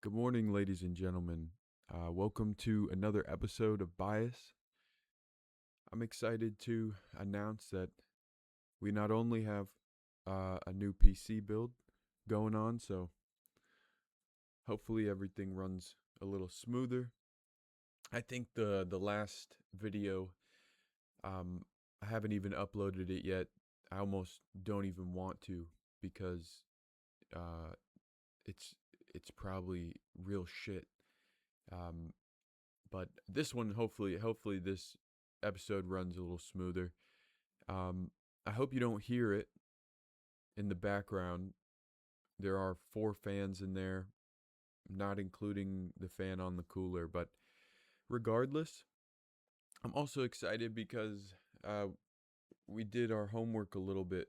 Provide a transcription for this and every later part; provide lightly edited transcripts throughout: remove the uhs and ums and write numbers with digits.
Good morning, ladies and gentlemen. Welcome to another episode of Bias. I'm excited to announce that we not only have a new PC build going on, so hopefully everything runs a little smoother. I think the last video, um, I haven't even uploaded it yet. I almost don't even want to because uh, it's it's probably real shit. Um, but this one, hopefully this episode runs a little smoother. I hope you don't hear it in the background. There are 4 fans in there, not including the fan on the cooler. But regardless, I'm also excited because uh, we did our homework a little bit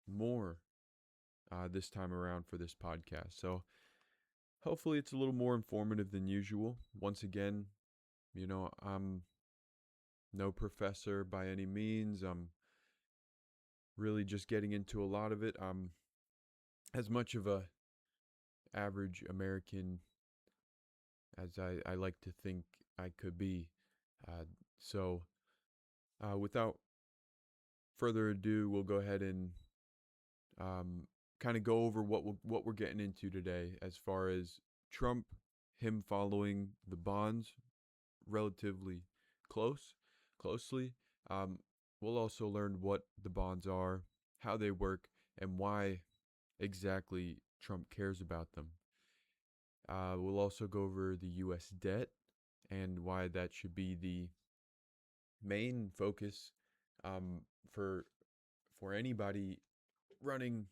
more this time around for this podcast. So hopefully it's a little more informative than usual. Once again, I'm no professor by any means. I'm really just getting into a lot of it. I'm as much of a average American as I like to think I could be. Uh, so, without further ado, we'll go ahead and um, kind of go over what we're getting into today, as far as Trump, him following the bonds relatively closely. Um, we'll also learn what the bonds are, how they work, and why exactly Trump cares about them. We'll also go over the U.S. debt and why that should be the main focus um, for for anybody running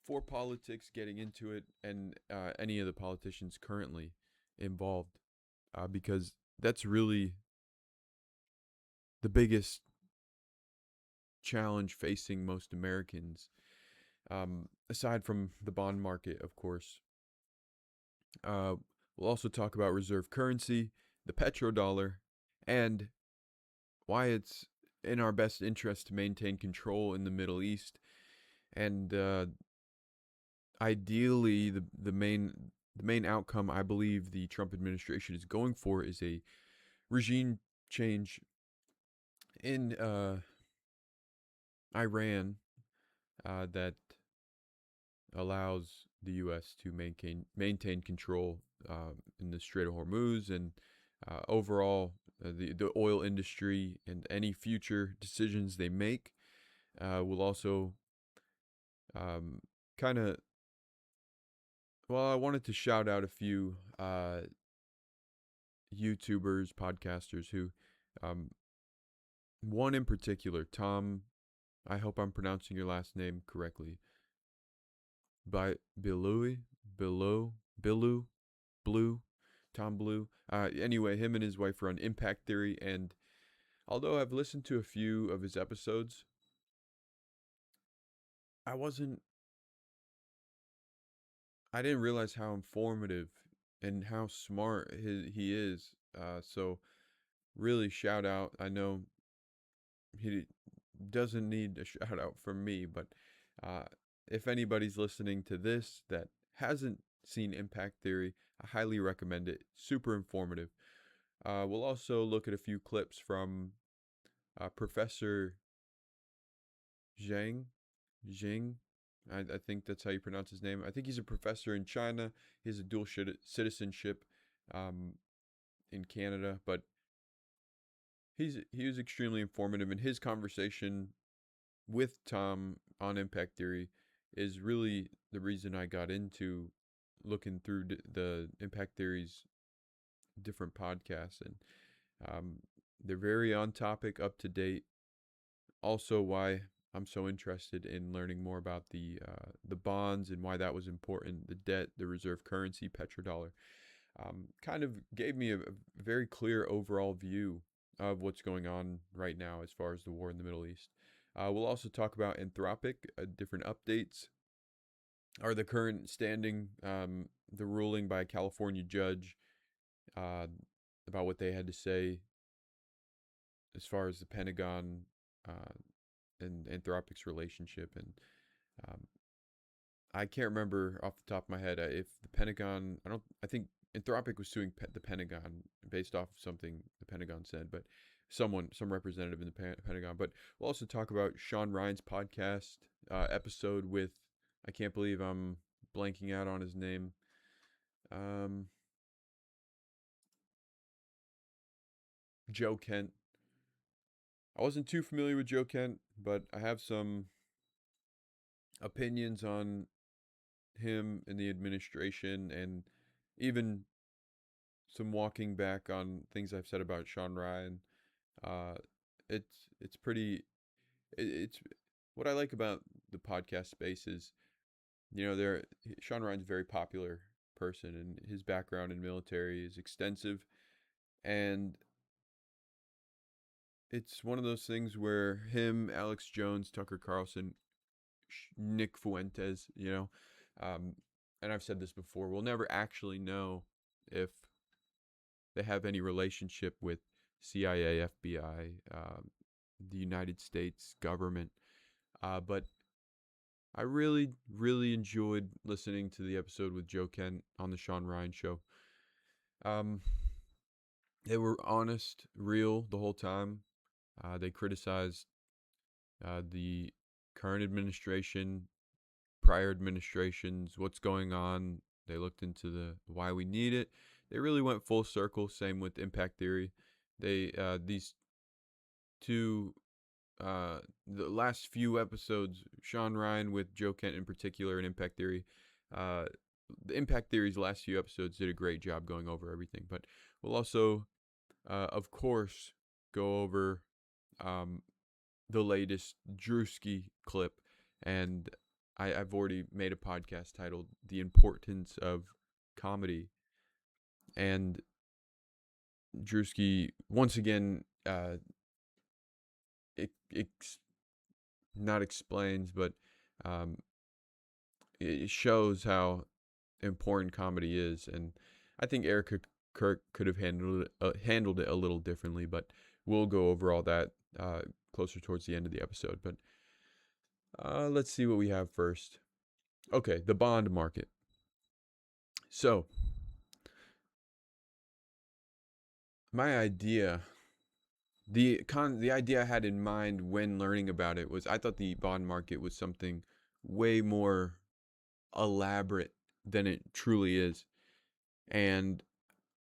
for politics, getting into it, and any of the politicians currently involved, because that's really the biggest challenge facing most Americans, aside from the bond market, of course. Uh, we'll also talk about reserve currency, the petrodollar, and why it's in our best interest to maintain control in the Middle East. And ideally, the main outcome I believe the Trump administration is going for is a regime change in Iran that allows the U.S. to maintain control in the Strait of Hormuz, and overall the oil industry, and any future decisions they make will also kind of. Well, I wanted to shout out a few YouTubers, podcasters who, um, one in particular, Tom. I hope I'm pronouncing your last name correctly. By Billu, Blue, Tom Blue. Anyway, him and his wife run Impact Theory, and although I've listened to a few of his episodes, I wasn't, I didn't realize how informative and how smart he is. So really shout out. I know he doesn't need a shout out from me, but uh, if anybody's listening to this that hasn't seen Impact Theory, I highly recommend it. Super informative. We'll also look at a few clips from Professor Zhang. Zhang, I think that's how you pronounce his name. I think he's a professor in China. He has a dual citizenship um, in Canada, but he was extremely informative, and his conversation with Tom on Impact Theory is really the reason I got into looking through the Impact Theory's different podcasts, and um, they're very on topic, up to date. Also, why I'm so interested in learning more about the bonds and why that was important, the debt, the reserve currency, petrodollar. Kind of gave me a very clear overall view of what's going on right now as far as the war in the Middle East. We'll also talk about Anthropic, different updates, are the current standing, the ruling by a California judge uh, about what they had to say as far as the Pentagon and Anthropic's relationship, and um, I can't remember off the top of my head if the Pentagon. I think Anthropic was suing the Pentagon based off of something the Pentagon said, but some representative in the Pentagon. But we'll also talk about Sean Ryan's podcast episode with. I can't believe I'm blanking out on his name. Joe Kent. I wasn't too familiar with Joe Kent, but I have some opinions on him and the administration, and even some walking back on things I've said about Sean Ryan. Uh, it's pretty. It's what I like about the podcast space is, Sean Ryan's a very popular person, and his background in military is extensive, and it's one of those things where him, Alex Jones, Tucker Carlson, Nick Fuentes, and I've said this before, we'll never actually know if they have any relationship with CIA, FBI, the United States government. But I really, really enjoyed listening to the episode with Joe Kent on the Sean Ryan show. They were honest, real the whole time. They criticized the current administration, prior administrations, what's going on. They looked into the why we need it. They really went full circle. Same with impact theory. These two, the last few episodes, Sean Ryan with Joe Kent in particular, and impact theory. The impact theory's last few episodes did a great job going over everything. But we'll also, of course, go over the latest Druski clip, and I've already made a podcast titled "The Importance of Comedy," and Druski once again, it not explains, but it shows how important comedy is, and I think Eric Kirk could have handled it a little differently, but we'll go over all that closer towards the end of the episode. But let's see what we have first. Okay, the bond market. So, my idea, the idea I had in mind when learning about it was I thought the bond market was something way more elaborate than it truly is, and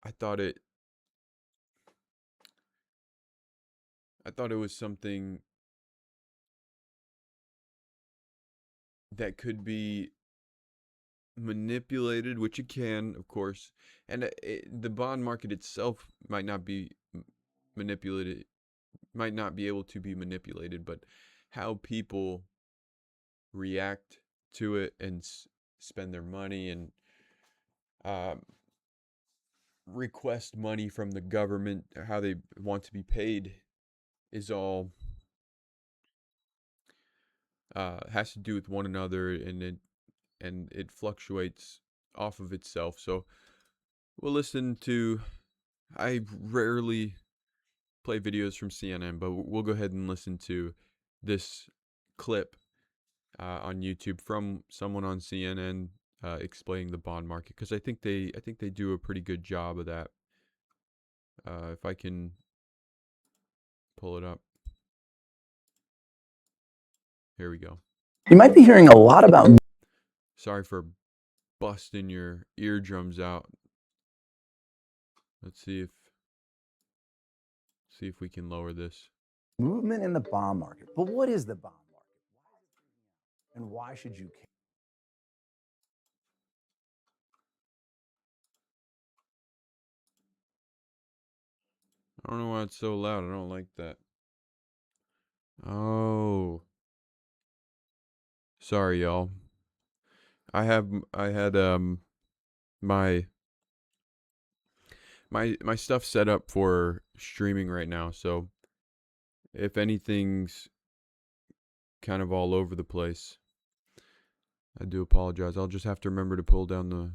I thought it was something that could be manipulated, which it can, of course, and the bond market itself might not be manipulated, might not be able to be manipulated, but how people react to it and spend their money and request money from the government, how they want to be paid, is all has to do with one another, and it fluctuates off of itself. So we'll listen to. I rarely play videos from CNN, but we'll go ahead and listen to this clip on YouTube from someone on CNN explaining the bond market, because I think they do a pretty good job of that. If I can pull it up. Here we go. You might be hearing a lot about... Sorry for busting your eardrums out. Let's see if we can lower this. Movement in the bond market. But what is the bond market? And why should you care? I don't know why it's so loud. I don't like that. Oh. Sorry, y'all. I had my stuff set up for streaming right now, so if anything's kind of all over the place, I do apologize. I'll just have to remember to pull down the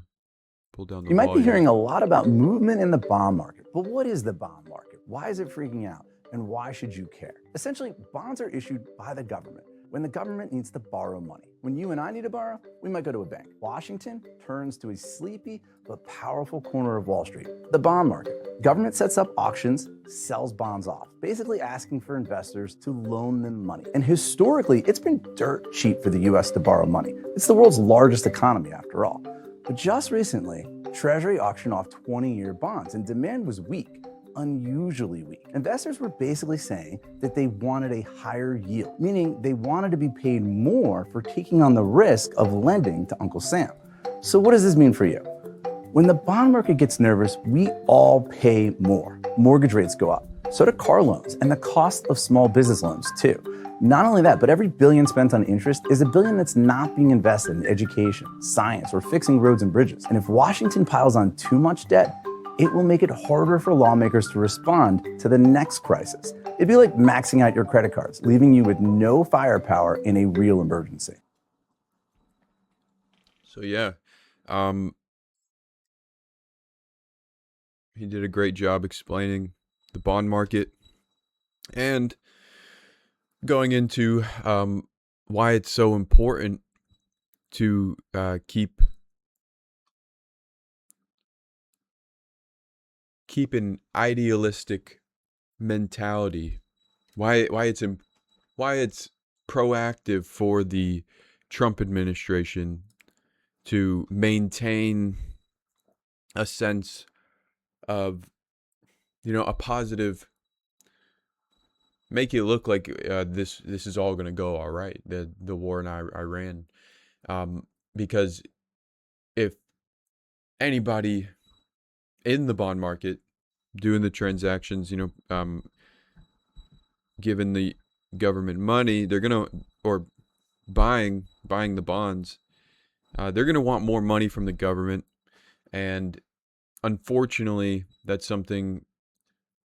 You might be hearing a lot about movement in the bond market. But what is the bond market? Why is it freaking out? And why should you care? Essentially, bonds are issued by the government. when the government needs to borrow money. When you and I need to borrow, we might go to a bank. Washington turns to a sleepy but powerful corner of Wall Street, the bond market. Government sets up auctions, sells bonds off, basically asking for investors to loan them money. And historically, it's been dirt cheap for the US to borrow money. It's the world's largest economy, after all. But just recently, Treasury auctioned off 20-year bonds, and demand was weak, unusually weak. Investors were basically saying that they wanted a higher yield, meaning they wanted to be paid more for taking on the risk of lending to Uncle Sam. So what does this mean for you? When the bond market gets nervous, we all pay more. Mortgage rates go up, so do car loans, and the cost of small business loans too. Not only that, but every billion spent on interest is a billion that's not being invested in education, science, or fixing roads and bridges. And if Washington piles on too much debt, it will make it harder for lawmakers to respond to the next crisis. It'd be like maxing out your credit cards, leaving you with no firepower in a real emergency. So yeah, he did a great job explaining the bond market and going into why it's so important to keep an idealistic mentality. Why it's proactive for the Trump administration to maintain a sense of, a positive, make it look like this is all going to go all right, the war in Iran, because if anybody in the bond market doing the transactions, giving the government money, they're gonna, or buying the bonds, they're gonna want more money from the government, and unfortunately, that's something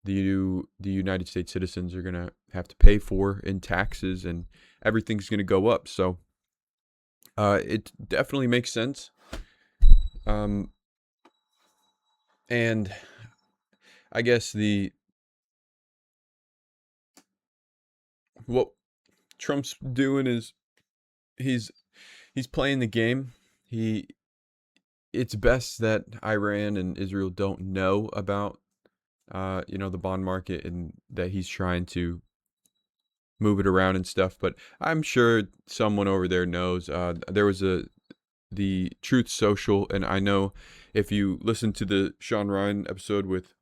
the United States citizens are gonna have to pay for in taxes, and everything's gonna go up. So, it definitely makes sense. And I guess what Trump's doing is he's playing the game. It's best that Iran and Israel don't know about the bond market, and that he's trying to move it around and stuff. But I'm sure someone over there knows. There was the Truth Social, and I know if you listen to the Sean Ryan episode with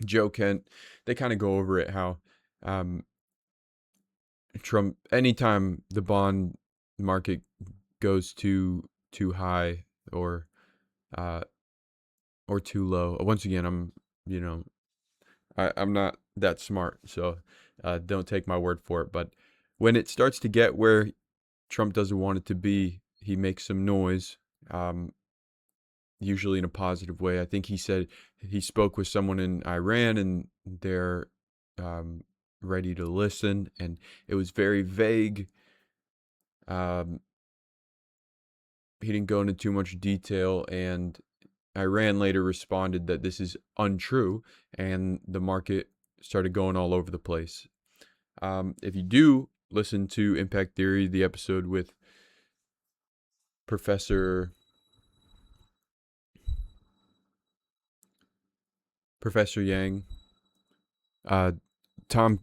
Joe Kent, they kind of go over it, how Trump, anytime the bond market goes too high or too low. Once again, I'm not that smart, so don't take my word for it. But when it starts to get where Trump doesn't want it to be, he makes some noise, usually in a positive way. I think he said he spoke with someone in Iran, and they're ready to listen, and it was very vague. He didn't go into too much detail, and Iran later responded that this is untrue, and the market started going all over the place. If you do listen to Impact Theory, the episode with Professor Yang, Tom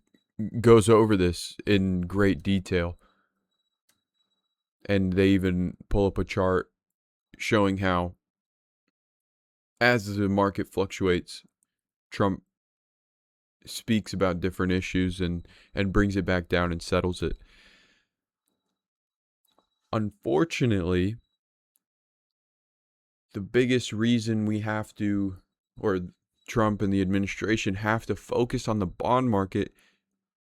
goes over this in great detail, and they even pull up a chart showing how, as the market fluctuates, Trump speaks about different issues and brings it back down and settles it. Unfortunately, the biggest reason we have to, or Trump and the administration have to focus on the bond market,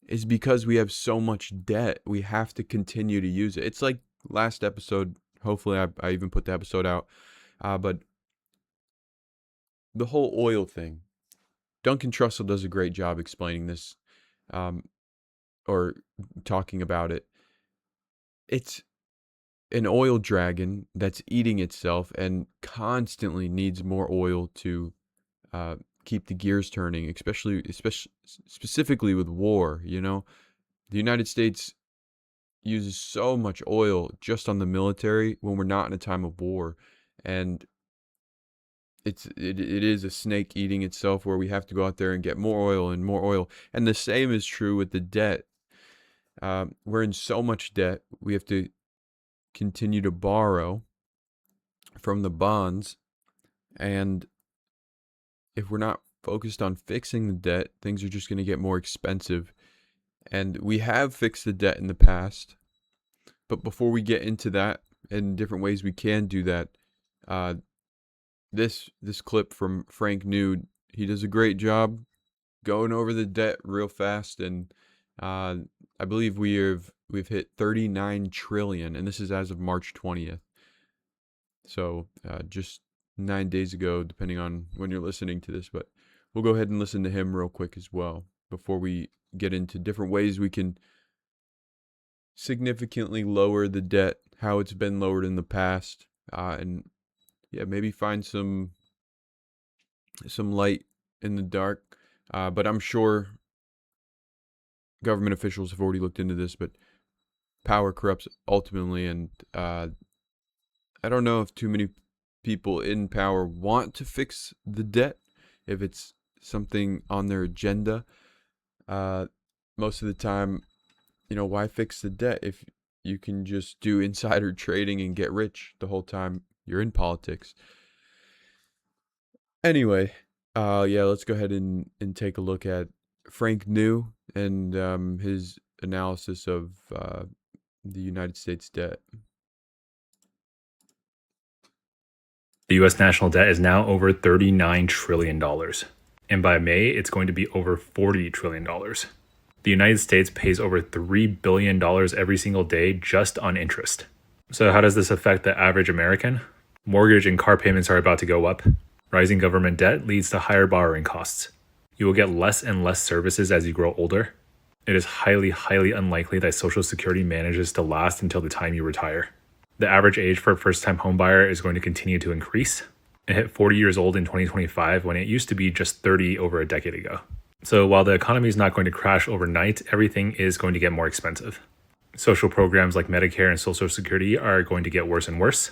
is because we have so much debt. We have to continue to use it. It's like last episode. Hopefully I even put the episode out. But the whole oil thing, Duncan Trussell does a great job explaining this, or talking about it. It's an oil dragon that's eating itself and constantly needs more oil to keep the gears turning, especially specifically with war. The United States uses so much oil just on the military when we're not in a time of war. And it is a snake eating itself, where we have to go out there and get more oil and more oil. And the same is true with the debt. We're in so much debt. We have to continue to borrow from the bonds. And if we're not focused on fixing the debt, things are just going to get more expensive. And we have fixed the debt in the past. But before we get into that and different ways we can do that, this clip from Frank Nude, he does a great job going over the debt real fast. And I believe we've hit 39 trillion, and this is as of March 20th. So just 9 days ago, depending on when you're listening to this. But we'll go ahead and listen to him real quick as well before we get into different ways we can significantly lower the debt, how it's been lowered in the past, and yeah, maybe find some light in the dark. But I'm sure government officials have already looked into this, but power corrupts ultimately. And I don't know if too many people in power want to fix the debt, if it's something on their agenda. Most of the time, why fix the debt if you can just do insider trading and get rich the whole time you're in politics? Anyway, yeah, let's go ahead and take a look at Frank New and his analysis of the United States debt. The U.S. national debt is now over $39 trillion. And by May, it's going to be over $40 trillion. The United States pays over $3 billion every single day just on interest. So how does this affect the average American? Mortgage and car payments are about to go up. Rising government debt leads to higher borrowing costs. You will get less and less services as you grow older. It is highly, highly unlikely that Social Security manages to last until the time you retire. The average age for a first-time homebuyer is going to continue to increase. It hit 40 years old in 2025 when it used to be just 30 over a decade ago. So while the economy is not going to crash overnight, everything is going to get more expensive. Social programs like Medicare and Social Security are going to get worse and worse.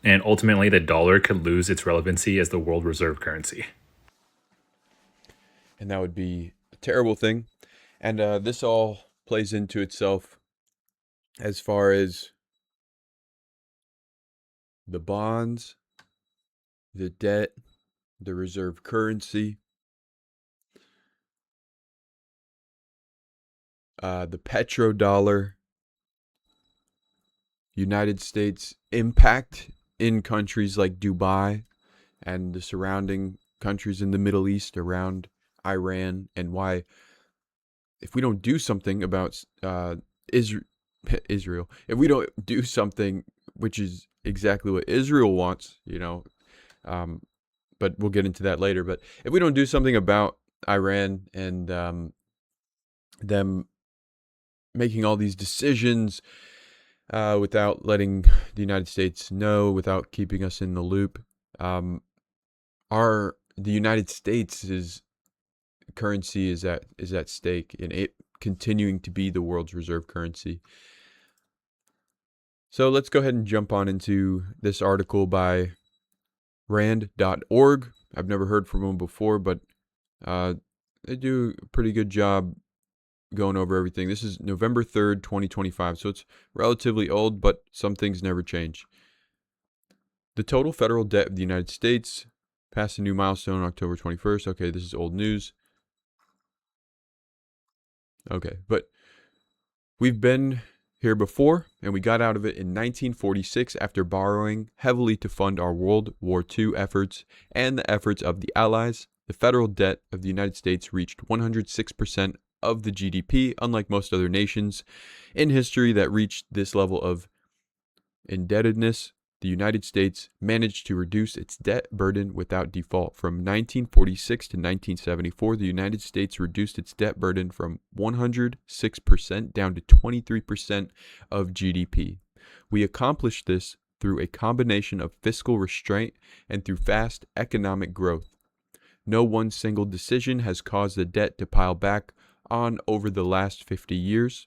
And ultimately, the dollar could lose its relevancy as the world reserve currency. And that would be a terrible thing. And this all plays into itself as far as the bonds, the debt, the reserve currency, the petrodollar, United States impact in countries like Dubai and the surrounding countries in the Middle East around Iran, and why, if we don't do something about Israel, if we don't do something, which is exactly what Israel wants, but we'll get into that later. But if we don't do something about Iran and them making all these decisions without letting the United States know, without keeping us in the loop, the United States' currency is at stake, and it continuing to be the world's reserve currency. So let's go ahead and jump on into this article by rand.org. I've never heard from them before, but they do a pretty good job going over everything. This is November 3rd, 2025, so it's relatively old, but some things never change. The total federal debt of the United States passed a new milestone on October 21st. Okay, this is old news. Okay, but we've been here before, and we got out of it in 1946 after borrowing heavily to fund our World War II efforts and the efforts of the Allies. The federal debt of the United States reached 106% of the GDP, unlike most other nations in history that reached this level of indebtedness. The United States managed to reduce its debt burden without default. From 1946 to 1974, the United States reduced its debt burden from 106% down to 23% of GDP. We accomplished this through a combination of fiscal restraint and through fast economic growth. No one single decision has caused the debt to pile back on over the last 50 years.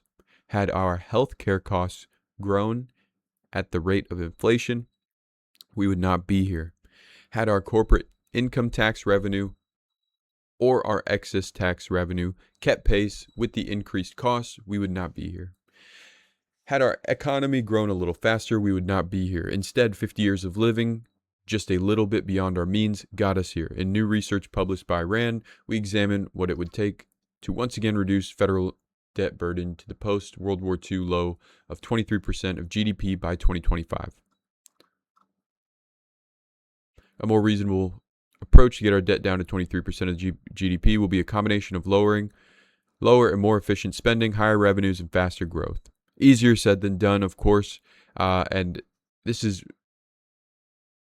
Had our healthcare costs grown at the rate of inflation, we would not be here. Had our corporate income tax revenue or our excess tax revenue kept pace with the increased costs, we would not be here. Had our economy grown a little faster, we would not be here. Instead, 50 years of living just a little bit beyond our means got us here. In new research published by RAND, we examine what it would take to once again reduce federal debt burden to the post-World War II low of 23% of GDP by 2025. A more reasonable approach to get our debt down to 23% of GDP will be a combination of lower and more efficient spending, higher revenues, and faster growth. Easier said than done, of course, and this is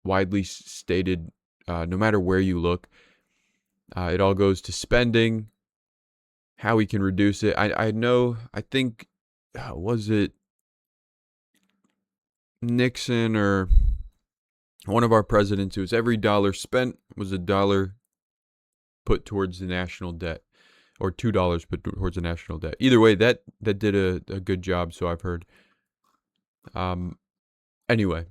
widely stated no matter where you look. It all goes to spending, how we can reduce it. I think, was it Nixon or one of our presidents? It was every dollar spent was a dollar put towards the national debt, or $2 put towards the national debt. Either way, that did a good job, so I've heard. Anyway,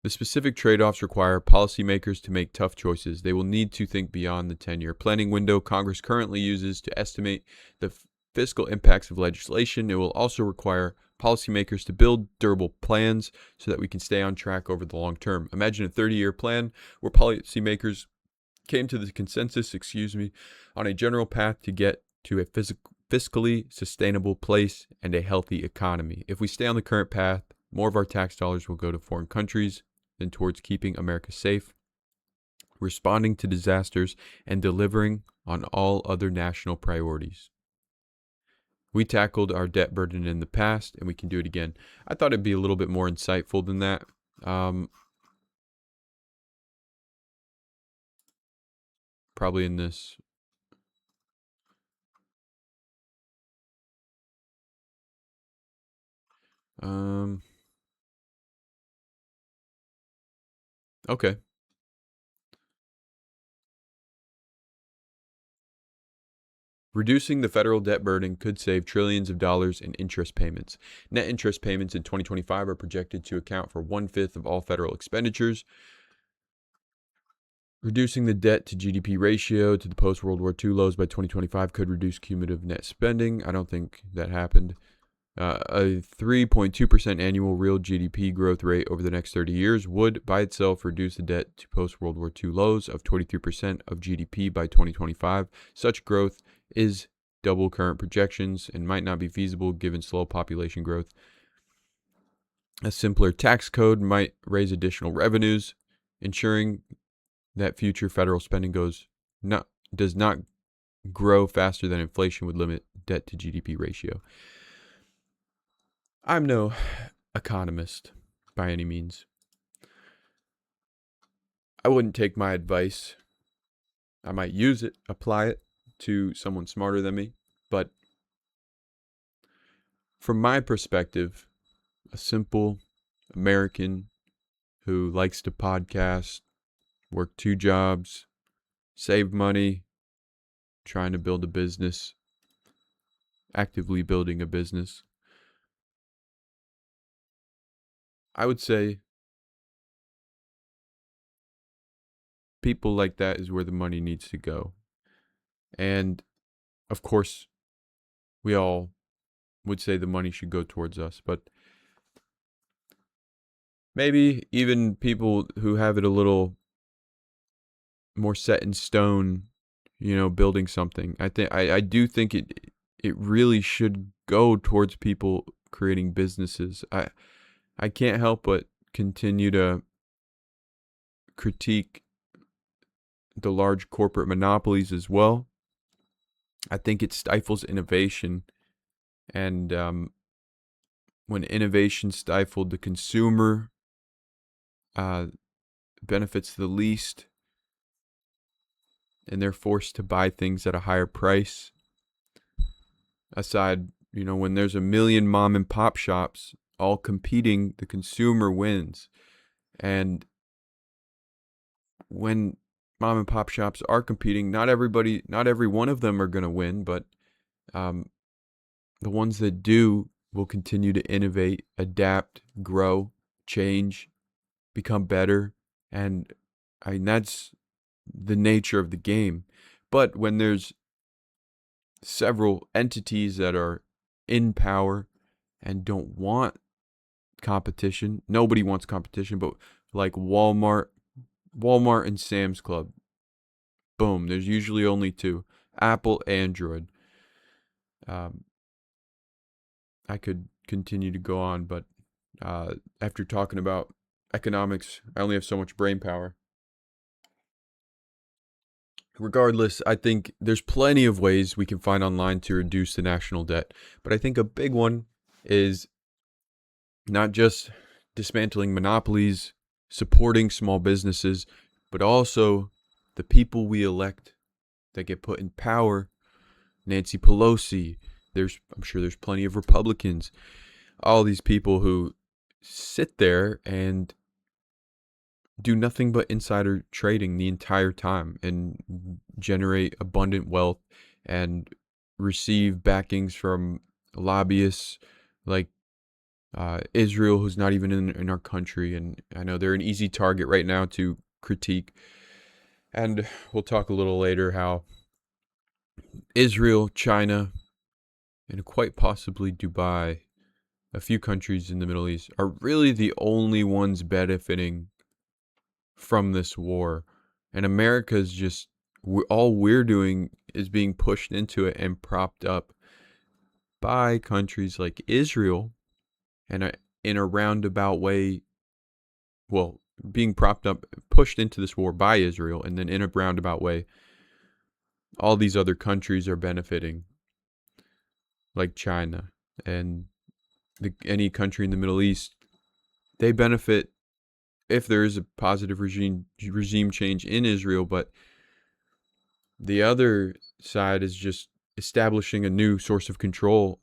the specific trade-offs require policymakers to make tough choices. They will need to think beyond the 10-year planning window Congress currently uses to estimate the fiscal impacts of legislation. It will also require policymakers to build durable plans so that we can stay on track over the long term. Imagine a 30-year plan where policymakers came to the consensus, on a general path to get to a fiscally sustainable place and a healthy economy. If we stay on the current path, more of our tax dollars will go to foreign countries than towards keeping America safe, responding to disasters, and delivering on all other national priorities. We tackled our debt burden in the past, and we can do it again. I thought it'd be a little bit more insightful than that. Probably in this. Okay. Reducing the federal debt burden could save trillions of dollars in interest payments. Net interest payments in 2025 are projected to account for 1/5 of all federal expenditures. Reducing the debt to GDP ratio to the post-World War II lows by 2025 could reduce cumulative net spending. I don't think that happened. A 3.2% annual real GDP growth rate over the next 30 years would, by itself, reduce the debt to post-World War II lows of 23% of GDP by 2025. Such growth is double current projections and might not be feasible given slow population growth. A simpler tax code might raise additional revenues, ensuring that future federal spending does not grow faster than inflation would limit debt to GDP ratio. I'm no economist by any means. I wouldn't take my advice. I might use it, apply it to someone smarter than me. But from my perspective, a simple American who likes to podcast, work 2 jobs, save money, trying to build a business, actively building a business, I would say people like that is where the money needs to go. And of course, we all would say the money should go towards us, but maybe even people who have it a little more set in stone, building something. I do think it really should go towards people creating businesses. I can't help but continue to critique the large corporate monopolies as well. I think it stifles innovation. And when innovation stifled, the consumer benefits the least. And they're forced to buy things at a higher price. Aside, when there's a million mom and pop shops all competing, the consumer wins. And when mom and pop shops are competing, not every one of them are going to win, but The ones that do will continue to innovate, adapt, grow, change, become better. And I mean, that's the nature of the game. But when there's several entities that are in power and don't want competition, nobody wants competition, but like Walmart and Sam's Club, boom, there's usually only two: Apple, Android. I could continue to go on, but after talking about economics, I only have so much brain power. Regardless, I think there's plenty of ways we can find online to reduce the national debt. But I think a big one is not just dismantling monopolies, supporting small businesses, but also the people we elect that get put in power. Nancy Pelosi, I'm sure there's plenty of Republicans, all these people who sit there and do nothing but insider trading the entire time and generate abundant wealth and receive backings from lobbyists like Israel, who's not even in our country. And I know they're an easy target right now to critique. And we'll talk a little later how Israel, China, and quite possibly Dubai, a few countries in the Middle East, are really the only ones benefiting from this war. And America's just, all we're doing is being pushed into it and propped up by countries like Israel, and in a roundabout way, well, being propped up, pushed into this war by Israel, and then in a roundabout way, all these other countries are benefiting, like China and any country in the Middle East. They benefit if there is a positive regime change in Israel, but the other side is just establishing a new source of control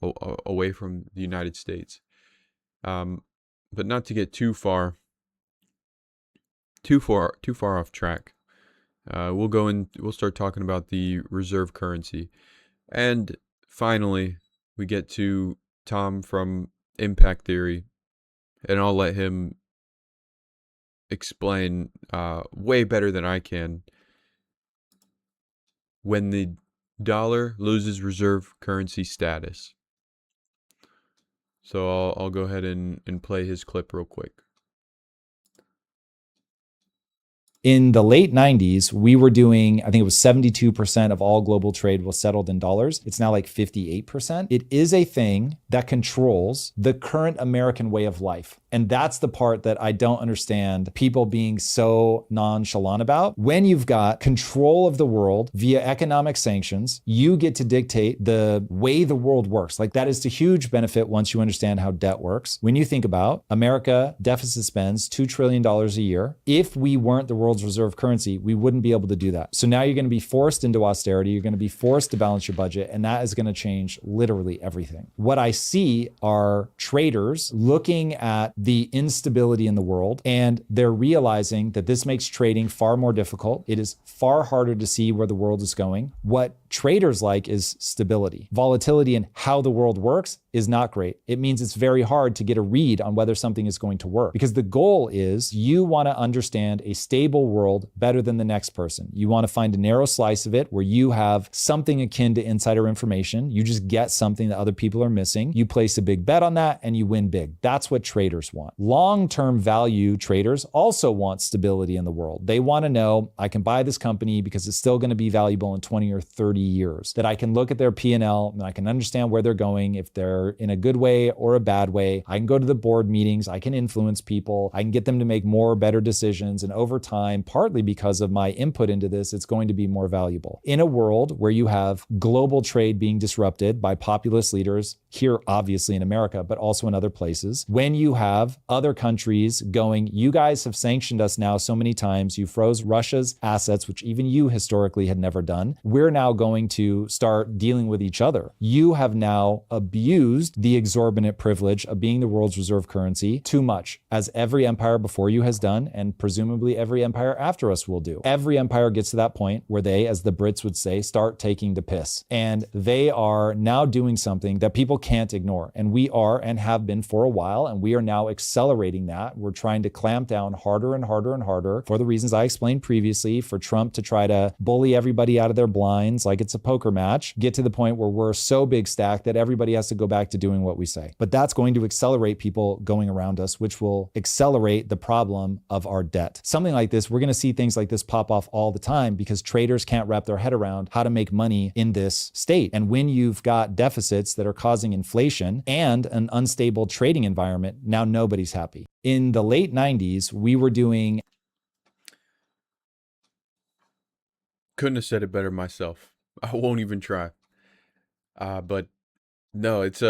away from the United States. But not to get too far off track. We'll start talking about the reserve currency. And finally, we get to Tom from Impact Theory, and I'll let him explain way better than I can when the dollar loses reserve currency status. So I'll go ahead and play his clip real quick. In the late 90s, we were doing, I think it was 72% of all global trade was settled in dollars. It's now like 58%. It is a thing that controls the current American way of life. And that's the part that I don't understand people being so nonchalant about. When you've got control of the world via economic sanctions, you get to dictate the way the world works. Like, that is to huge benefit once you understand how debt works. When you think about America, deficit spends $2 trillion a year. If we weren't the world's reserve currency, we wouldn't be able to do that. So now you're going to be forced into austerity. You're going to be forced to balance your budget. And that is going to change literally everything. What I see are traders looking at the instability in the world, and they're realizing that this makes trading far more difficult. It is far harder to see where the world is going. What traders like is stability. Volatility in how the world works is not great. It means it's very hard to get a read on whether something is going to work, because the goal is you want to understand a stable world better than the next person. You want to find a narrow slice of it where you have something akin to insider information. You just get something that other people are missing. You place a big bet on that and you win big. That's what traders want. Long-term value traders also want stability in the world. They want to know, I can buy this company because it's still going to be valuable in 20 or 30 years, that I can look at their P&L and I can understand where they're going, if they're in a good way or a bad way. I can go to the board meetings. I can influence people. I can get them to make more or better decisions. And over time, partly because of my input into this, it's going to be more valuable. In a world where you have global trade being disrupted by populist leaders, here obviously in America, but also in other places, when you have other countries going, you guys have sanctioned us now so many times, you froze Russia's assets, which even you historically had never done. We're now going to start dealing with each other. You have now abused used the exorbitant privilege of being the world's reserve currency too much, as every empire before you has done, and presumably every empire after us will do. Every empire gets to that point where they, as the Brits would say, start taking the piss. And they are now doing something that people can't ignore. And we are and have been for a while, and we are now accelerating that. We're trying to clamp down harder and harder and harder for the reasons I explained previously, for Trump to try to bully everybody out of their blinds like it's a poker match, get to the point where we're so big stack that everybody has to go back to doing what we say. But that's going to accelerate people going around us, which will accelerate the problem of our debt. Something like this, we're going to see things like this pop off all the time because traders can't wrap their head around how to make money in this state. And when you've got deficits that are causing inflation and an unstable trading environment, now nobody's happy. In the late 90s, we were doing... Couldn't have said it better myself. I won't even try. But no, it's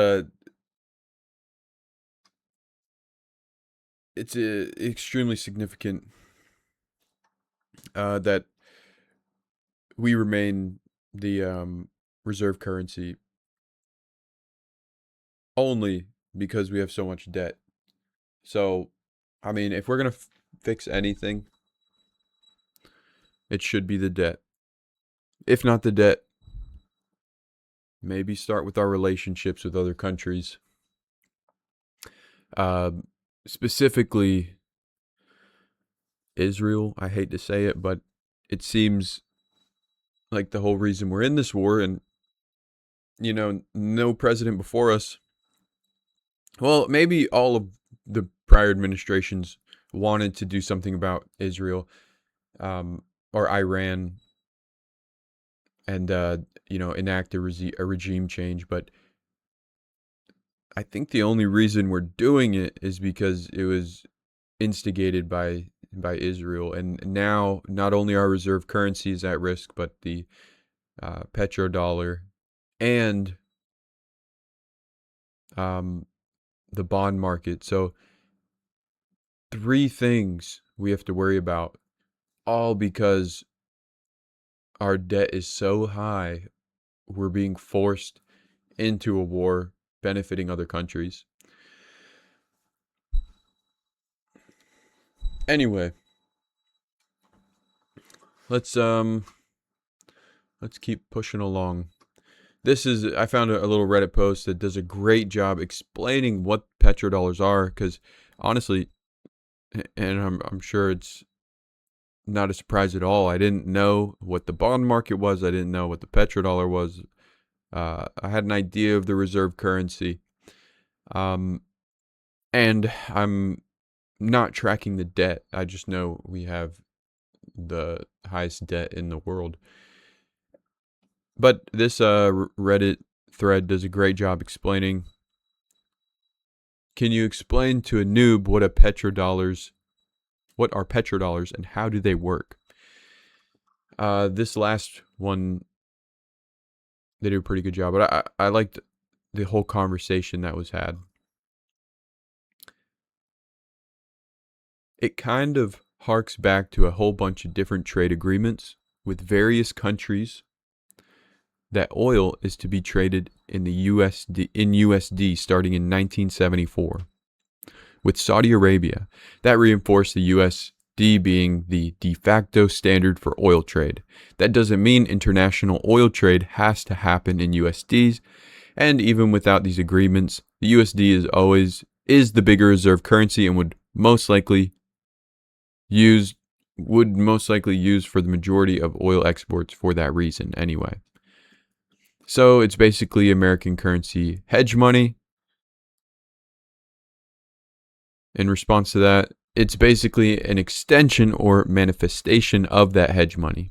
extremely significant that we remain the reserve currency only because we have so much debt. So, I mean, if we're gonna fix anything, it should be the debt. If not the debt, maybe start with our relationships with other countries. Specifically, Israel. I hate to say it, but it seems like the whole reason we're in this war, and, you know, no president before us, well, maybe all of the prior administrations wanted to do something about Israel, or Iran, and you know, enact a regime change. But I think the only reason we're doing it is because it was instigated by Israel, and now not only our reserve currency is at risk, but the petrodollar and the bond market. So 3 things we have to worry about, all because our debt is so high, we're being forced into a war benefiting other countries. Anyway, let's keep pushing along. I found a little Reddit post that does a great job explaining what petrodollars are, because honestly, and I'm sure it's not a surprise at all, I didn't know what the bond market was. I didn't know what the petrodollar was. I had an idea of the reserve currency, and I'm not tracking the debt. I just know we have the highest debt in the world. But this Reddit thread does a great job explaining. Can you explain to a noob what are petrodollars, and how do they work? This last one, they do a pretty good job, but I liked the whole conversation that was had. It kind of harks back to a whole bunch of different trade agreements with various countries that oil is to be traded in the USD starting in 1974. With Saudi Arabia, that reinforced the USD being the de facto standard for oil trade. That doesn't mean international oil trade has to happen in USDs, and even without these agreements, the USD is the bigger reserve currency and would most likely use for the majority of oil exports for that reason anyway. So it's basically American currency hedge money. In response to that, it's basically an extension or manifestation of that hedge money.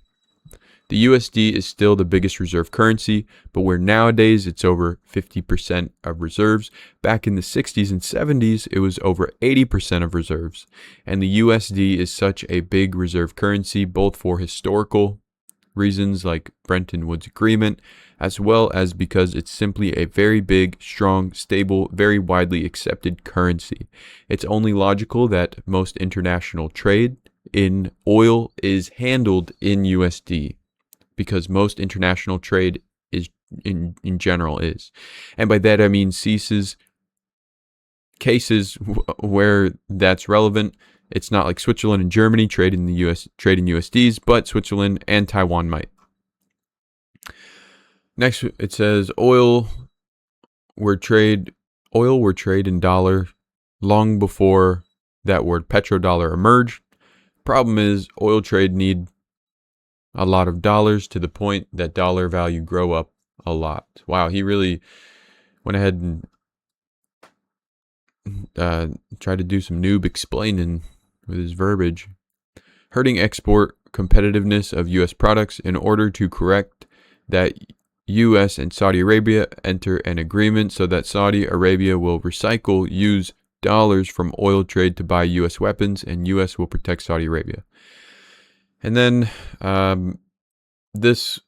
The USD is still the biggest reserve currency, but where nowadays it's over 50% of reserves, back in the 60s and 70s it was over 80% of reserves. And the USD is such a big reserve currency, both for historical reasons like Bretton Woods Agreement, as well as because it's simply a very big, strong, stable, very widely accepted currency. It's only logical that most international trade in oil is handled in USD, because most international trade is in general is. And by that I mean ceases cases where that's relevant. It's not like Switzerland and Germany trade in USDs, but Switzerland and Taiwan might. Next, it says oil were trade in dollar long before that word petrodollar emerged. Problem is, oil trade need a lot of dollars to the point that dollar value grow up a lot. Wow, he really went ahead and tried to do some noob explaining with his verbiage. Hurting export competitiveness of U.S. products. In order to correct that, U.S. and Saudi Arabia enter an agreement so that Saudi Arabia will use dollars from oil trade to buy U.S. weapons, and U.S. will protect Saudi Arabia. And then this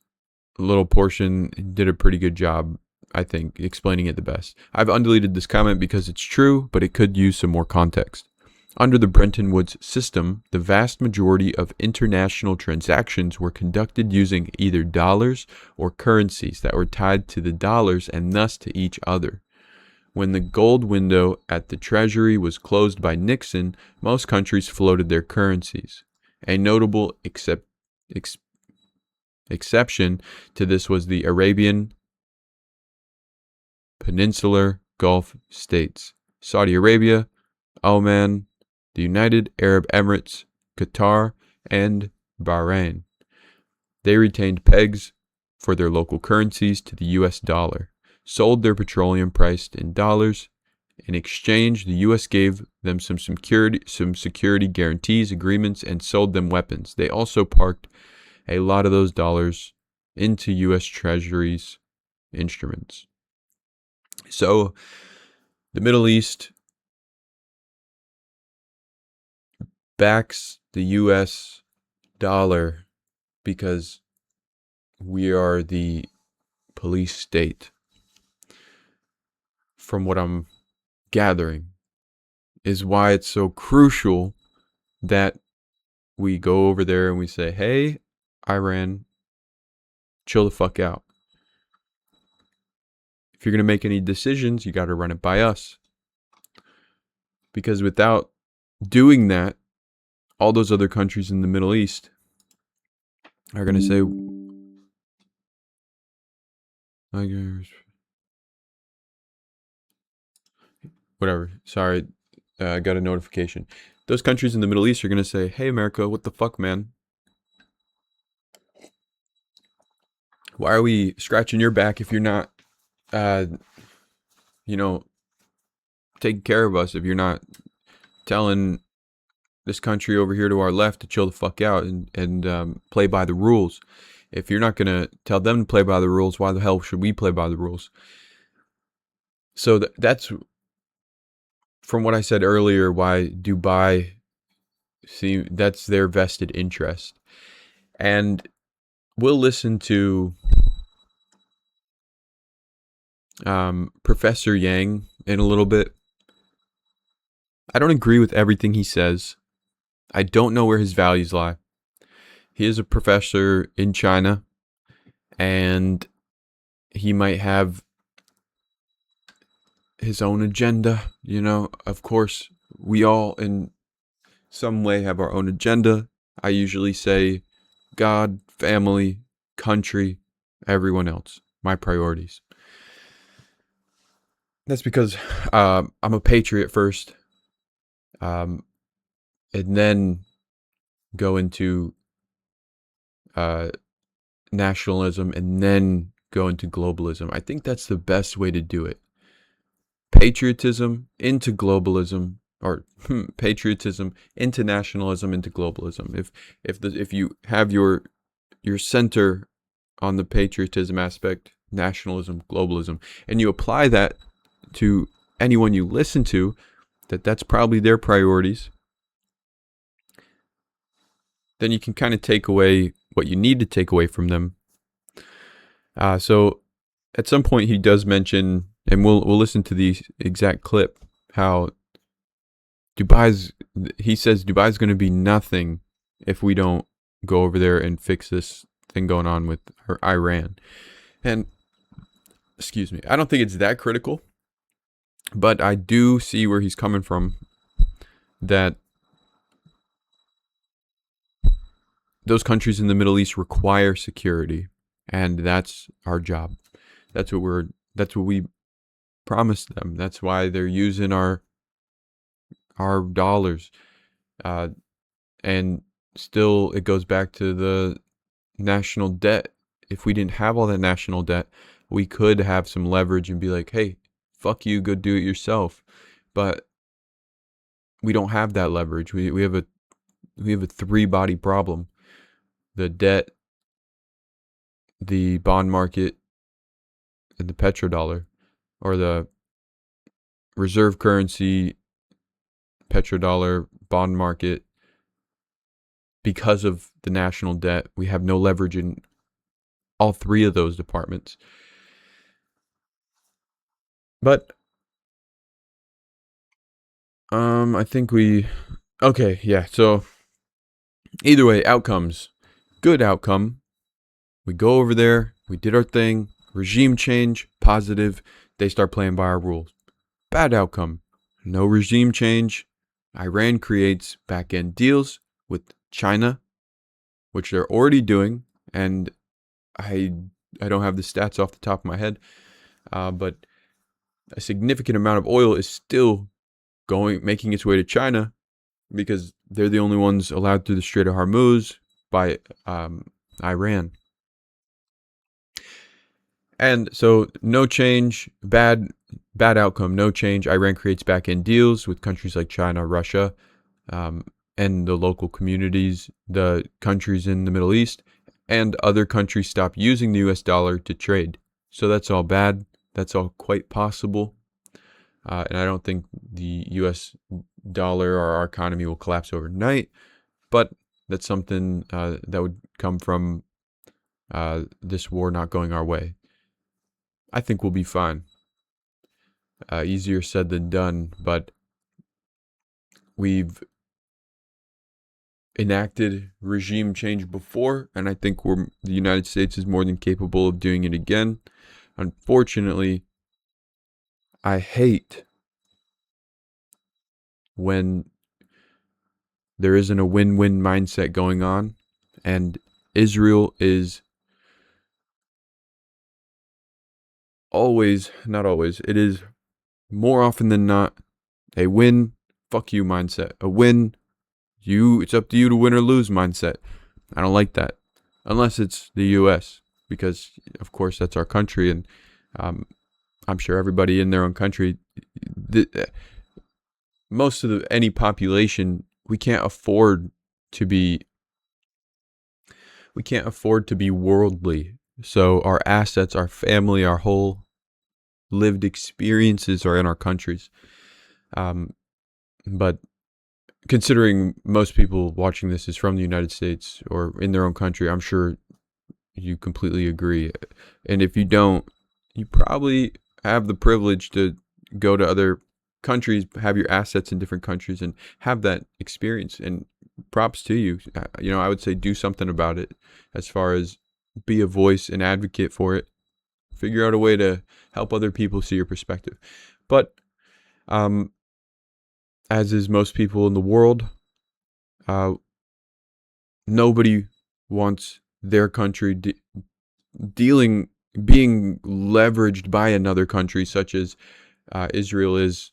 little portion did a pretty good job, I think, explaining it the best. I've undeleted this comment because it's true, but it could use some more context. Under the Bretton Woods system, the vast majority of international transactions were conducted using either dollars or currencies that were tied to the dollars and thus to each other. When the gold window at the Treasury was closed by Nixon, most countries floated their currencies. A notable exception to this was the Arabian Peninsular Gulf states, Saudi Arabia, Oman, the United Arab Emirates, Qatar, and Bahrain. They retained pegs for their local currencies to the US dollar, sold their petroleum priced in dollars. In exchange, the U.S. gave them some security guarantees, agreements, and sold them weapons. They also parked a lot of those dollars into U.S. Treasury's instruments. So, the Middle East backs the U.S. dollar because we are the police state. From what I'm gathering, is why it's so crucial that we go over there and we say, hey, Iran, chill the fuck out. If you're going to make any decisions, you got to run it by us. Because without doing that, all those other countries in the Middle East are going to say, whatever. Sorry, I got a notification. Those countries in the Middle East are going to say, hey, America, what the fuck, man? Why are we scratching your back if you're not, taking care of us? If you're not telling this country over here to our left to chill the fuck out and play by the rules. If you're not going to tell them to play by the rules, why the hell should we play by the rules? So that's... From what I said earlier, why Dubai, that's their vested interest. And we'll listen to Professor Yang in a little bit. I don't agree with everything he says. I don't know where his values lie. He is a professor in China, and he might have his own agenda, of course, we all in some way have our own agenda. I usually say God, family, country, everyone else, my priorities. That's because I'm a patriot first, and then go into nationalism, and then go into globalism. I think that's the best way to do it. Patriotism into globalism, or patriotism into nationalism into globalism. If you have your center on the patriotism aspect, nationalism, globalism, and you apply that to anyone you listen to, that's probably their priorities, then you can kind of take away what you need to take away from them. So at some point he does mention, and we'll listen to the exact clip, how he says Dubai's going to be nothing if we don't go over there and fix this thing going on with Iran. And excuse me, I don't think it's that critical, but I do see where he's coming from, that those countries in the Middle East require security, and that's our job. That's what we promised them. That's why they're using our dollars. And still, it goes back to the national debt. If we didn't have all that national debt, we could have some leverage and be like, hey, fuck you, go do it yourself. But we don't have that leverage. We have a three-body problem: the debt, the bond market, and the petrodollar, or the reserve currency, petrodollar, bond market. Because of the national debt, we have no leverage in all three of those departments. But I think okay, yeah. So either way, outcomes. Good outcome. We go over there, we did our thing, regime change, positive, they start playing by our rules. Bad outcome. No regime change. Iran creates back-end deals with China, which they're already doing, and I don't have the stats off the top of my head, but a significant amount of oil is still making its way to China, because they're the only ones allowed through the Strait of Hormuz by Iran. And so no change, bad outcome, no change. Iran creates back-end deals with countries like China, Russia, and the local communities, the countries in the Middle East, and other countries stop using the US dollar to trade. So that's all bad. That's all quite possible. And I don't think the US dollar or our economy will collapse overnight, but that's something that would come from this war not going our way. I think we'll be fine. Easier said than done, but we've enacted regime change before, and I think the United States is more than capable of doing it again. Unfortunately, I hate when there isn't a win-win mindset going on, and Israel is not always, it is more often than not a win, fuck you mindset. A win, it's up to you to win or lose mindset. I don't like that, unless it's the US, because of course that's our country, and I'm sure everybody in their own country, most of any population, we can't afford to be worldly. So our assets, our family, our whole lived experiences are in our countries. But considering most people watching this is from the United States or in their own country, I'm sure you completely agree. And if you don't, you probably have the privilege to go to other countries, have your assets in different countries, and have that experience. And props to you. I would say do something about it, as far as be a voice and advocate for it. Figure out a way to help other people see your perspective. But as is most people in the world, nobody wants their country being leveraged by another country, such as Israel is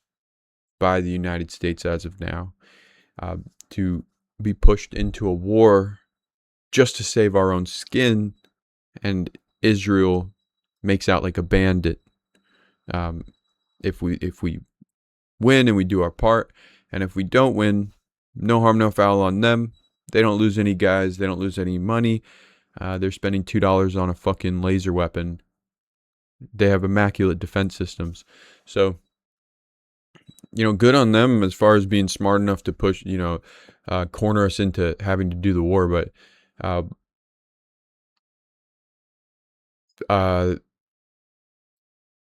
by the United States as of now, to be pushed into a war just to save our own skin, and Israel makes out like a bandit. If we win and we do our part, and if we don't win, no harm, no foul on them. They don't lose any guys. They don't lose any money. They're spending $2 on a fucking laser weapon. They have immaculate defense systems. So, good on them as far as being smart enough to push, corner us into having to do the war. But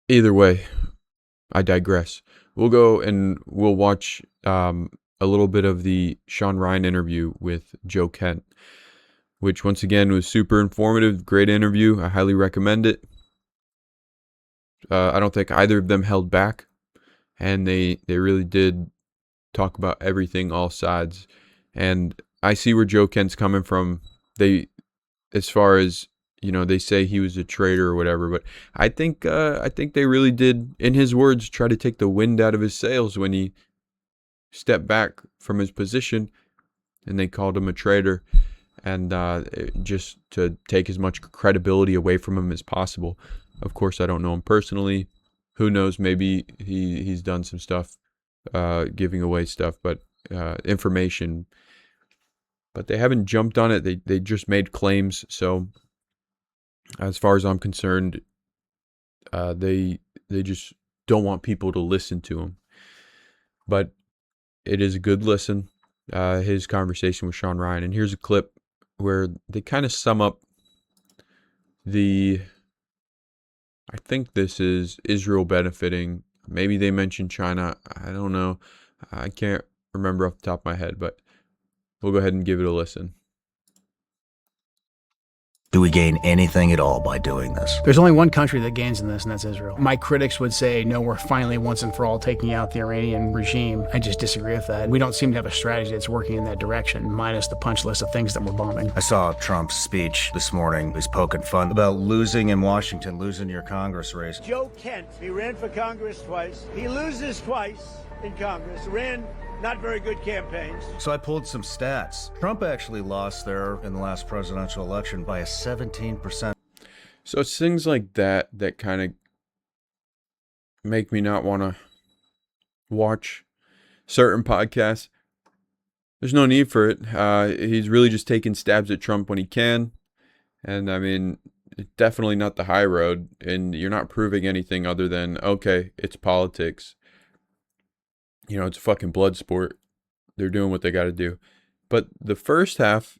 either way, I digress. We'll go and we'll watch a little bit of the Sean Ryan interview with Joe Kent, which once again was super informative. Great interview. I highly recommend it. I don't think either of them held back, and they really did talk about everything, all sides. And I see where Joe Kent's coming from. As far as, they say he was a traitor or whatever, but I think they really did, in his words, try to take the wind out of his sails when he stepped back from his position, and they called him a traitor, and just to take as much credibility away from him as possible. Of course, I don't know him personally. Who knows? Maybe he's done some stuff, giving away stuff, but information. But they haven't jumped on it. They just made claims. So, as far as I'm concerned, they just don't want people to listen to him. But it is a good listen. His conversation with Sean Ryan, and here's a clip where they kind of sum up I think this is Israel benefiting. Maybe they mentioned China. I don't know. I can't remember off the top of my head, but we'll go ahead and give it a listen. Do we gain anything at all by doing this? There's only one country that gains in this, and that's Israel. My critics would say, no, we're finally once and for all taking out the Iranian regime. I just disagree with that. We don't seem to have a strategy that's working in that direction, minus the punch list of things that we're bombing. I saw Trump's speech this morning. He's poking fun about losing in Washington, losing your Congress race. Joe Kent, he ran for Congress twice. He loses twice in Congress. Ran not very good campaigns. So I pulled some stats. Trump actually lost there in the last presidential election by a 17%. So it's things like that kind of make me not want to watch certain podcasts. There's no need for it. He's really just taking stabs at Trump when he can. And I mean, definitely not the high road. And you're not proving anything other than, okay, it's politics. It's a fucking blood sport. They're doing what they got to do. But the first half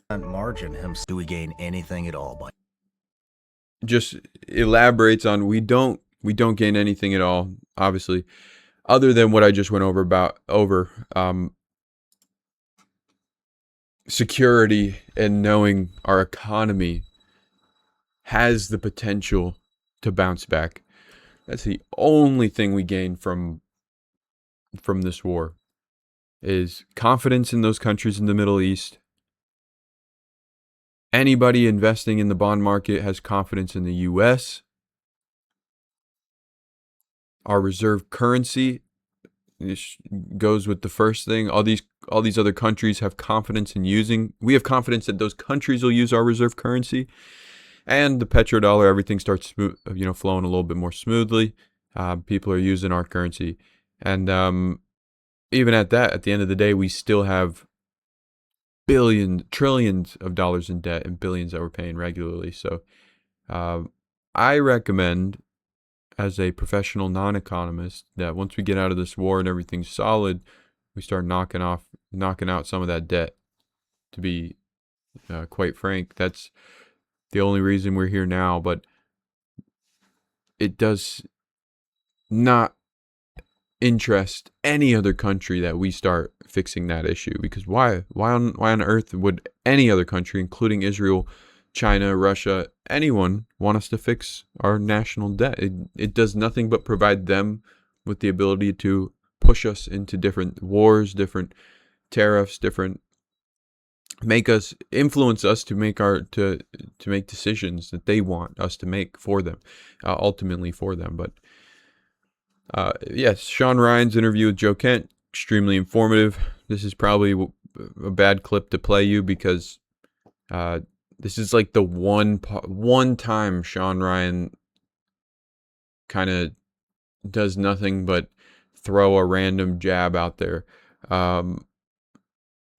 margin, do we gain anything at all by just elaborates on we don't gain anything at all, obviously, other than what I just went over security and knowing our economy has the potential to bounce back. That's the only thing we gain from this war, is confidence in those countries in the Middle East. Anybody investing in the bond market has confidence in the U.S. Our reserve currency, this goes with the first thing. All these other countries have confidence in using. We have confidence that those countries will use our reserve currency, and the petrodollar. Everything starts flowing a little bit more smoothly. People are using our currency. And even at that, at the end of the day, we still have trillions of dollars in debt and billions that we're paying regularly. So I recommend, as a professional non-economist, that once we get out of this war and everything's solid, we start knocking out some of that debt. To be quite frank, that's the only reason we're here now. But it does not interest any other country that we start fixing that issue, because why on earth would any other country, including Israel, China, Russia, anyone, want us to fix our national debt? It does nothing but provide them with the ability to push us into different wars, different tariffs, influence us to make to make decisions that they want us to make for them, ultimately for them. But yes, Sean Ryan's interview with Joe Kent, extremely informative. This is probably a bad clip to play you, because this is like the one time Sean Ryan kind of does nothing but throw a random jab out there,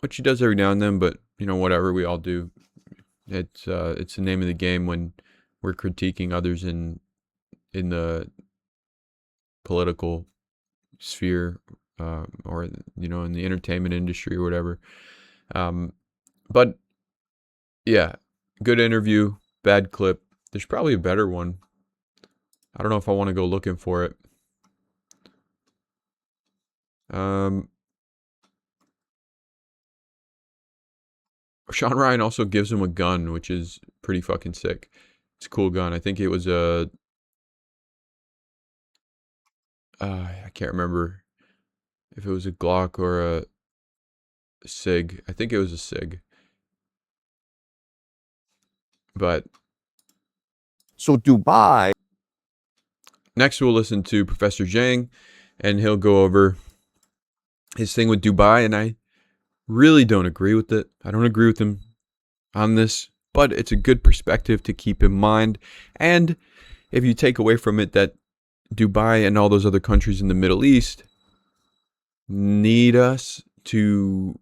which he does every now and then. But whatever, we all do. It's the name of the game when we're critiquing others in the political sphere, or in the entertainment industry or whatever. But yeah, good interview, bad clip. There's probably a better one. I don't know if I want to go looking for it. Sean Ryan also gives him a gun, which is pretty fucking sick. It's a cool gun. I think it was a I can't remember if it was a Glock or a SIG. I think it was a SIG. But So Dubai. Next, we'll listen to Professor Zhang, and he'll go over his thing with Dubai. And I really don't agree with it. I don't agree with him on this, but it's a good perspective to keep in mind. And if you take away from it that Dubai and all those other countries in the Middle East need us to,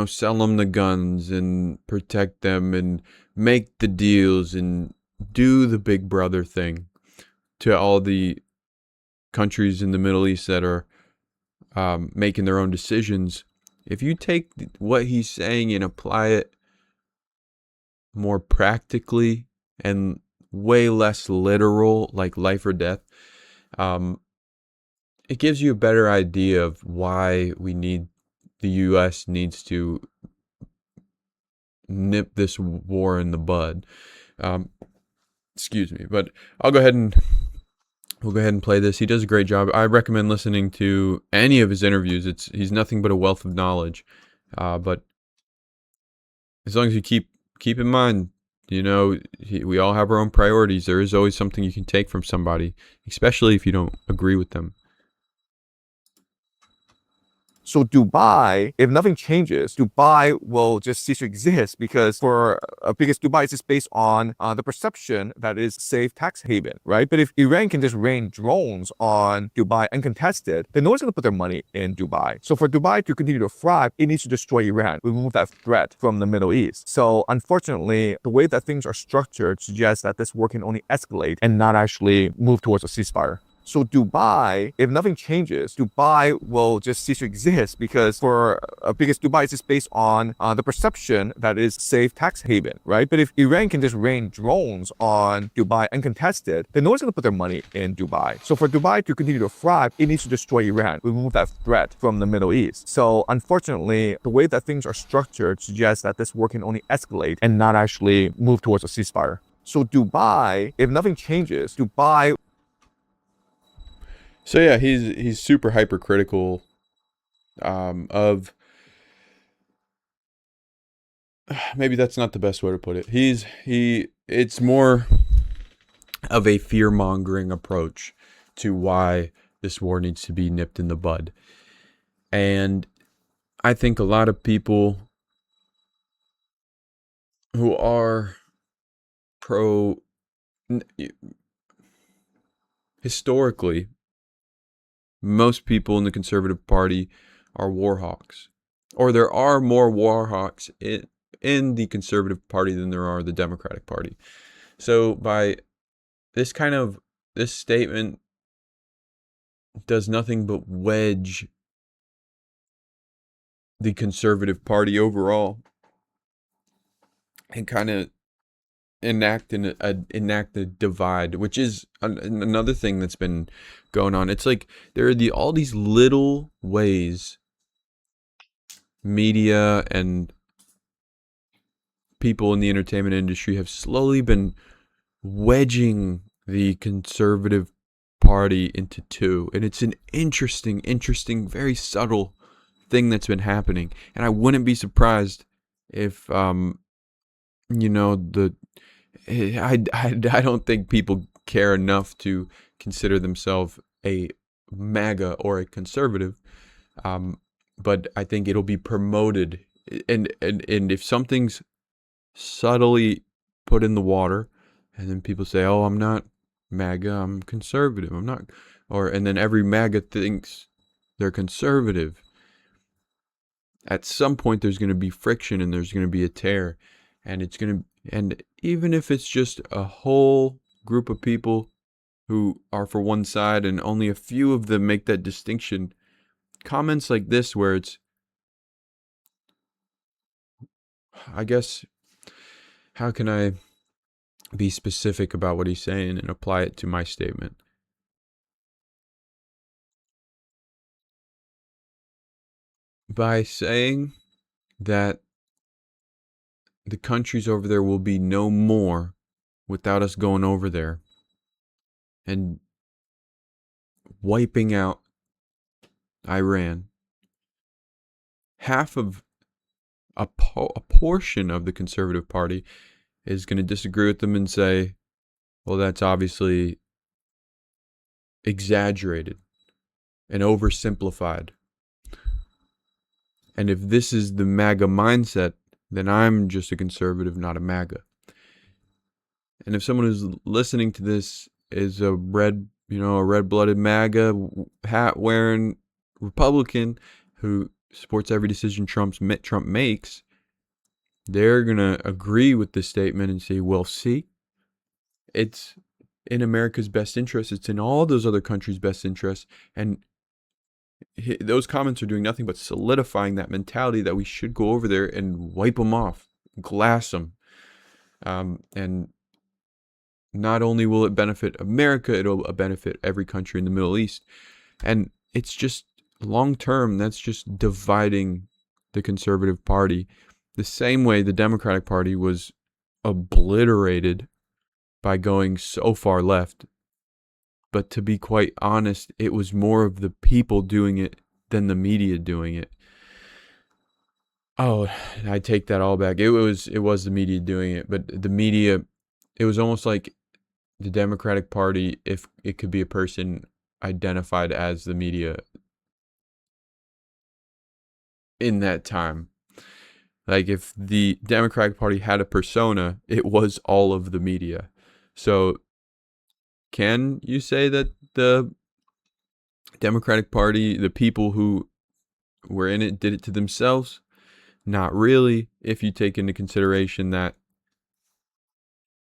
sell them the guns and protect them and make the deals and do the big brother thing to all the countries in the Middle East that are making their own decisions. If you take what he's saying and apply it more practically and way less literal, like life or death, it gives you a better idea of why the U.S. needs to nip this war in the bud. Excuse me, but we'll go ahead and play this. He does a great job. I recommend listening to any of his interviews. He's nothing but a wealth of knowledge. But as long as you keep in mind, we all have our own priorities. There is always something you can take from somebody, especially if you don't agree with them. So Dubai, if nothing changes, Dubai will just cease to exist because Dubai is just based on the perception that it's safe tax haven, right? But if Iran can just rain drones on Dubai uncontested, then no one's going to put their money in Dubai. So for Dubai to continue to thrive, it needs to destroy Iran, remove that threat from the Middle East. So unfortunately, the way that things are structured suggests that this war can only escalate and not actually move towards a ceasefire. So Dubai, if nothing changes, Dubai will just cease to exist because Dubai is just based on the perception that it's safe tax haven, right? But if Iran can just rain drones on Dubai uncontested, then no one's going to put their money in Dubai. So for Dubai to continue to thrive, it needs to destroy Iran, remove that threat from the Middle East. So unfortunately, the way that things are structured suggests that this war can only escalate and not actually move towards a ceasefire. So Dubai, if nothing changes, Dubai. So yeah, he's super hypercritical of, maybe that's not the best way to put it. It's more of a fear-mongering approach to why this war needs to be nipped in the bud. And I think a lot of people who are historically, most people in the Conservative Party are war hawks, or there are more war hawks in the Conservative Party than there are the Democratic Party. So by this statement does nothing but wedge the Conservative Party overall and kind of enact a divide, which is another thing that's been going on. It's like there are all these little ways media and people in the entertainment industry have slowly been wedging the Conservative Party into two, and it's an interesting, very subtle thing that's been happening. And I wouldn't be surprised if I don't think people care enough to consider themselves a MAGA or a conservative, but I think it'll be promoted, and if something's subtly put in the water, and then people say, "Oh, I'm not MAGA, I'm conservative. I'm not," and then every MAGA thinks they're conservative. At some point, there's going to be friction, and there's going to be a tear, and even if it's just a whole group of people who are for one side and only a few of them make that distinction, comments like this where it's, I guess, how can I be specific about what he's saying and apply it to my statement? By saying that the countries over there will be no more without us going over there and wiping out Iran, half of a portion of the Conservative Party is going to disagree with them and say, well, that's obviously exaggerated and oversimplified. And if this is the MAGA mindset, then I'm just a conservative, not a MAGA. And if someone who's listening to this is a red-blooded MAGA hat wearing Republican who supports every decision Trump makes, they're going to agree with this statement and say, well, see, it's in America's best interest. It's in all those other countries' best interest. And those comments are doing nothing but solidifying that mentality that we should go over there and wipe them off, glass them. And not only will it benefit America, it'll benefit every country in the Middle East. And it's just long term, that's just dividing the Conservative Party the same way the Democratic Party was obliterated by going so far left. But to be quite honest, it was more of the people doing it than the media doing it. Oh, I take that all back. It was the media doing it, but the media, it was almost like the Democratic Party, if it could be a person, identified as the media in that time. Like if the Democratic Party had a persona, it was all of the media. So can you say that the Democratic Party, the people who were in it, did it to themselves? Not really, if you take into consideration that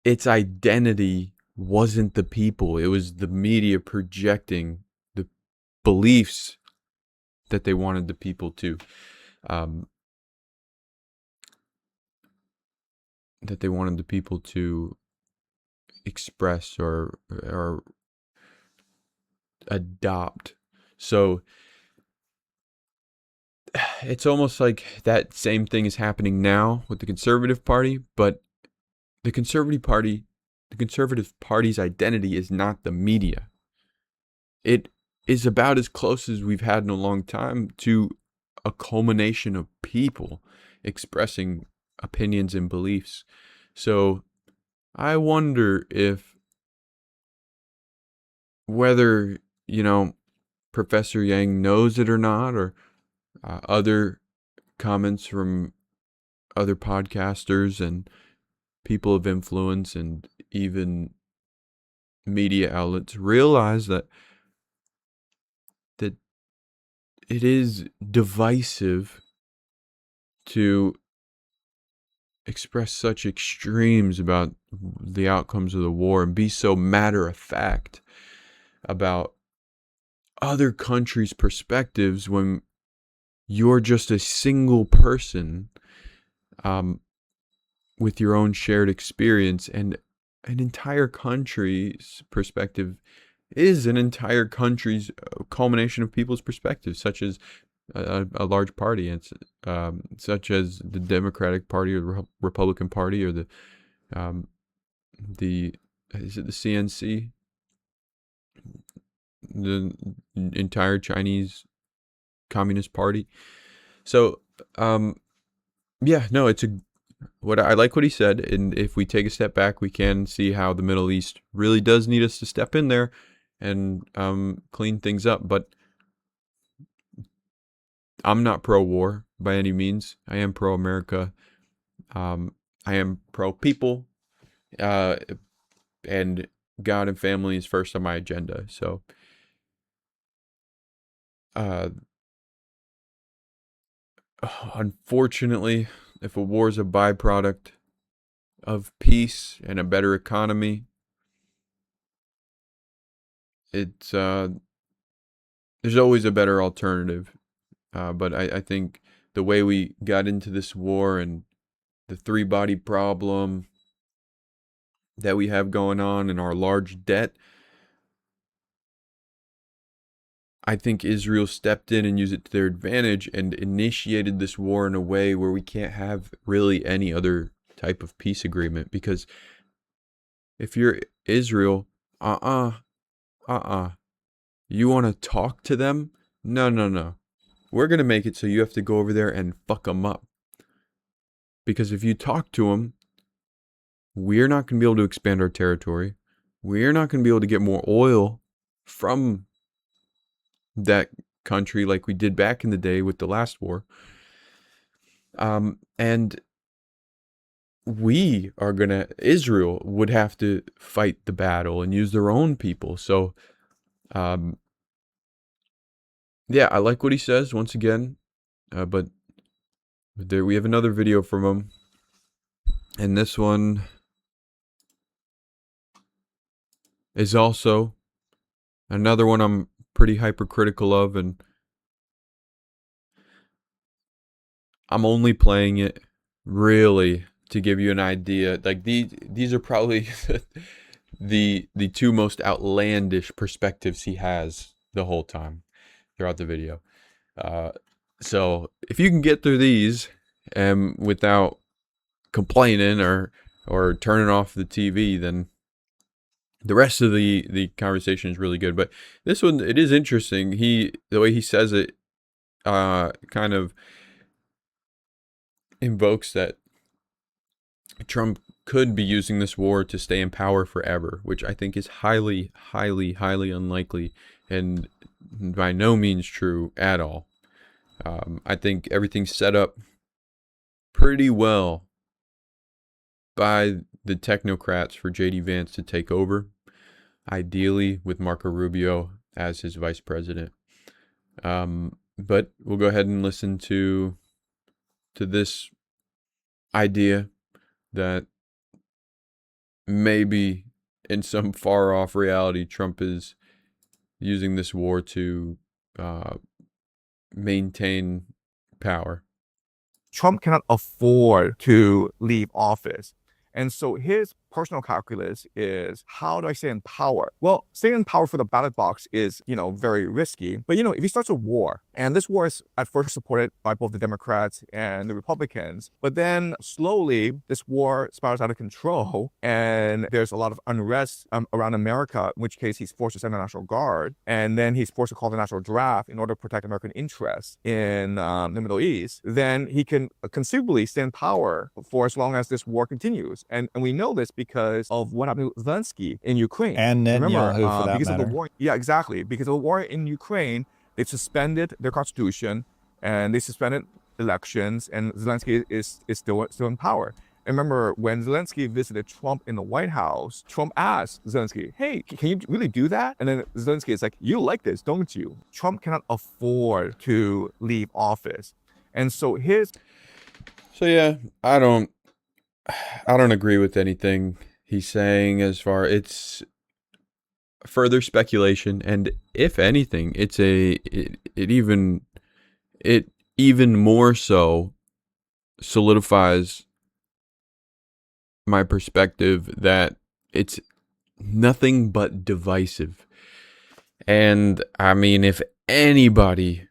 its identity wasn't the people. It was the media projecting the beliefs that they wanted the people to express or adopt. So it's almost like that same thing is happening now with the Conservative Party, but the Conservative Party's identity is not the media. It is about as close as we've had in a long time to a culmination of people expressing opinions and beliefs. So I wonder if whether, Professor Yang knows it or not, or other comments from other podcasters and people of influence and even media outlets realize that it is divisive to express such extremes about the outcomes of the war and be so matter of fact about other countries' perspectives when you're just a single person with your own shared experience, and an entire country's perspective is an entire country's culmination of people's perspectives, such as a large party, it's such as the Democratic Party or the Republican Party or the is it the CNC, the entire Chinese Communist Party. So I like what he said, and if we take a step back, we can see how the Middle East really does need us to step in there and clean things up. But I'm not pro-war by any means. I am pro-America. I am pro-people, and God and family is first on my agenda. So, unfortunately, if a war is a byproduct of peace and a better economy, it's there's always a better alternative. But I think the way we got into this war and the three-body problem that we have going on and our large debt, I think Israel stepped in and used it to their advantage and initiated this war in a way where we can't have really any other type of peace agreement. Because if you're Israel, You want to talk to them? No, no, no. We're going to make it so you have to go over there and fuck them up. Because if you talk to them, we're not going to be able to expand our territory. We're not going to be able to get more oil from that country like we did back in the day with the last war. And Israel would have to fight the battle and use their own people. So, yeah, I like what he says once again, but there we have another video from him, and this one is also another one I'm pretty hypercritical of, and I'm only playing it really to give you an idea. Like these are probably the two most outlandish perspectives he has the whole time throughout the video. So if you can get through these without complaining or turning off the TV, then the rest of the conversation is really good. But this one, it is interesting. The way he says it kind of invokes that Trump could be using this war to stay in power forever, which I think is highly, highly, highly unlikely and by no means true at all. I think everything's set up pretty well by the technocrats for J.D. Vance to take over, ideally with Marco Rubio as his vice president. But we'll go ahead and listen to this idea that maybe in some far off reality, Trump is using this war to maintain power. Trump cannot afford to leave office. And so his personal calculus is, how do I stay in power? Well, staying in power for the ballot box is, very risky. But, if he starts a war, and this war is at first supported by both the Democrats and the Republicans, but then slowly this war spirals out of control and there's a lot of unrest around America, in which case he's forced to send a National Guard, and then he's forced to call the national draft in order to protect American interests in the Middle East, then he can conceivably stay in power for as long as this war continues. And we know this because of what happened with Zelensky in Ukraine. And Netanyahu, for that because matter. Of the war. Yeah, exactly. Because of the war in Ukraine, they suspended their constitution and they suspended elections, and Zelensky is still in power. And remember, when Zelensky visited Trump in the White House, Trump asked Zelensky, hey, can you really do that? And then Zelensky is like, you like this, don't you? Trump cannot afford to leave office. And so yeah, I don't agree with anything he's saying as far. It's further speculation, and if anything, it even more so solidifies my perspective that it's nothing but divisive. And I mean, if anybody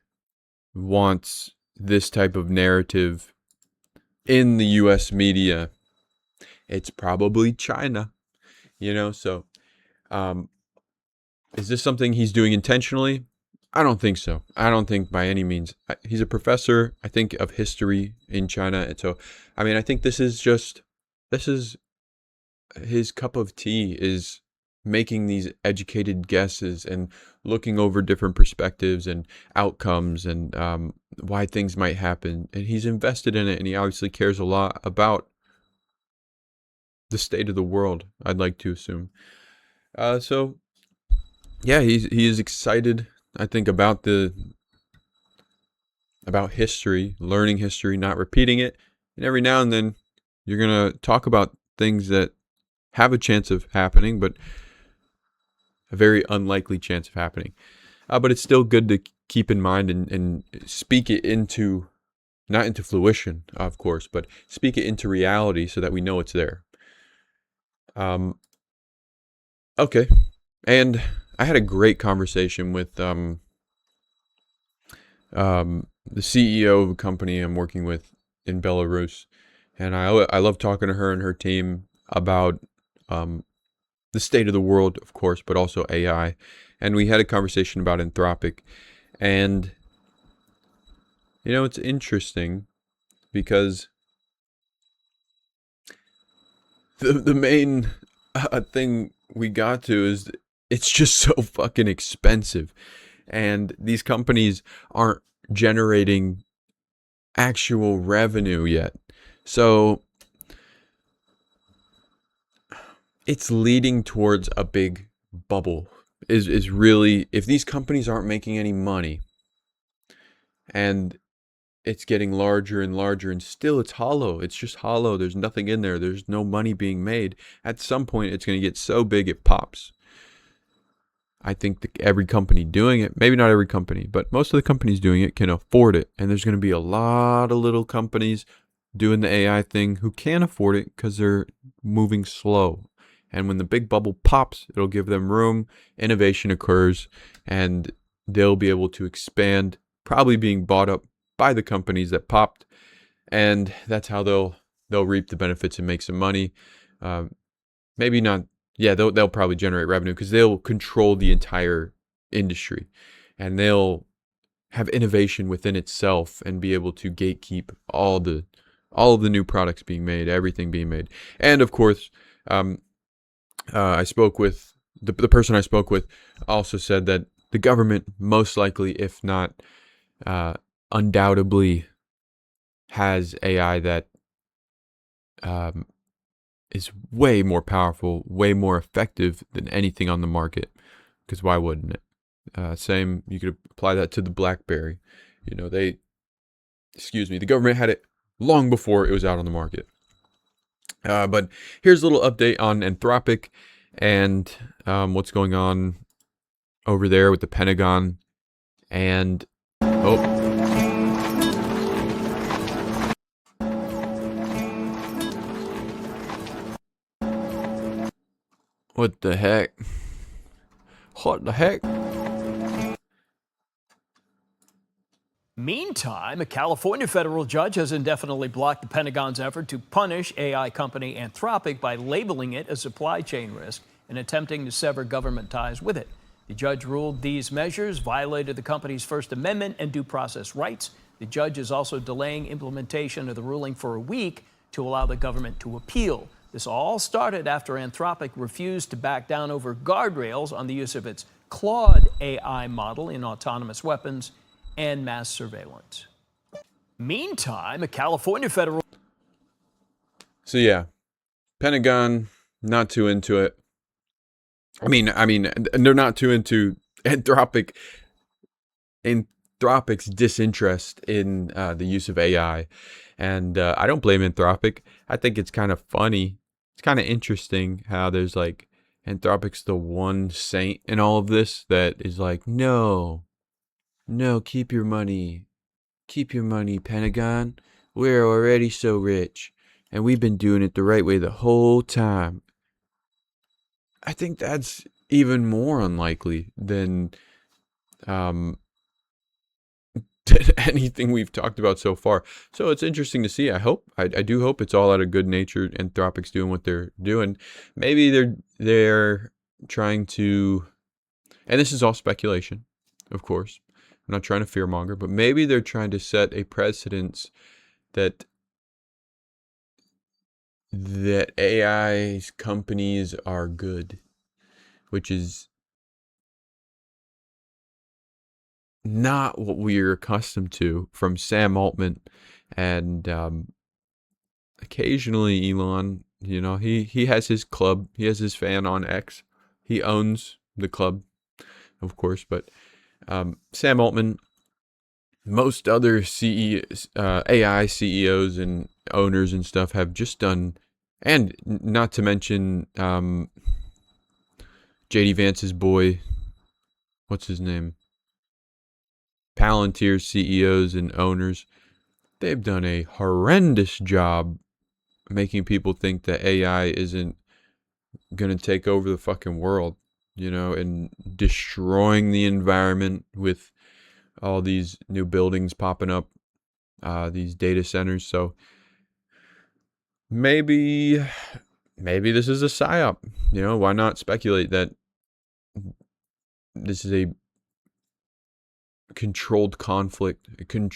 wants this type of narrative in the US media, it's probably China, so is this something he's doing intentionally? I don't think so. I don't think by any means. He's a professor, I think, of history in China, and so I think this is his cup of tea, is making these educated guesses and looking over different perspectives and outcomes and why things might happen. And he's invested in it, and he obviously cares a lot about the state of the world, I'd like to assume. So, yeah, he is excited, I think, about history, learning history, not repeating it. And every now and then, you're going to talk about things that have a chance of happening, but a very unlikely chance of happening. But it's still good to keep in mind and speak it into, not into fruition, of course, but speak it into reality so that we know it's there. Okay. And I had a great conversation with the CEO of a company I'm working with in Belarus. And I love talking to her and her team about the state of the world, of course, but also AI. And we had a conversation about Anthropic. And, you know, it's interesting because the main thing we got to is it's just so fucking expensive. And these companies aren't generating actual revenue yet. So it's leading towards a big bubble. Is really, if these companies aren't making any money and it's getting larger and larger and still it's hollow. It's just hollow. There's nothing in there. There's no money being made. At some point it's going to get so big it pops. I think that every company doing it, maybe not every company, but most of the companies doing it can afford it. And there's going to be a lot of little companies doing the AI thing who can't afford it because they're moving slow. And when the big bubble pops, it'll give them room, innovation occurs, and they'll be able to expand, probably being bought up by the companies that popped. And that's how they'll reap the benefits and make some money. Maybe not. Yeah, they'll probably generate revenue because they'll control the entire industry, and they'll have innovation within itself and be able to gatekeep all of the new products being made, everything being made. And of course, I spoke with the person I spoke with also said that the government most likely, if not undoubtedly, has AI that is way more powerful, way more effective than anything on the market. Because why wouldn't it? Same, you could apply that to the BlackBerry. You know, the government had it long before it was out on the market. But here's a little update on Anthropic and what's going on over there with the Pentagon. And what the heck? What the heck? Meantime, a California federal judge has indefinitely blocked the Pentagon's effort to punish AI company Anthropic by labeling it a supply chain risk and attempting to sever government ties with it. The judge ruled these measures violated the company's First Amendment and due process rights. The judge is also delaying implementation of the ruling for a week to allow the government to appeal. This all started after Anthropic refused to back down over guardrails on the use of its Claude AI model in autonomous weapons and mass surveillance. Meantime, a California federal... So yeah, Pentagon not too into it. I mean, they're not too into Anthropic's disinterest in the use of AI, and I don't blame Anthropic. I think it's kind of funny. It's kind of interesting how there's like Anthropic's the one saint in all of this that is like, no, keep your money, Pentagon. We're already so rich, and we've been doing it the right way the whole time. I think that's even more unlikely than anything we've talked about so far. So it's interesting to see. I do hope it's all out of good nature. Anthropic's doing what they're doing. Maybe they're trying to, and this is all speculation, of course. I'm not trying to fearmonger, but maybe they're trying to set a precedence that AI companies are good, which is not what we're accustomed to from Sam Altman and occasionally Elon. You know, he has his club, he has his fan on X, he owns the club, of course. But Sam Altman, most other AI CEOs and owners and stuff have just done, and not to mention JD Vance's boy, what's his name? Palantir CEOs and owners, they've done a horrendous job making people think that AI isn't going to take over the fucking world, you know, and destroying the environment with all these new buildings popping up, these data centers. So maybe maybe this is a psyop. You know, why not speculate that this is a controlled conflict,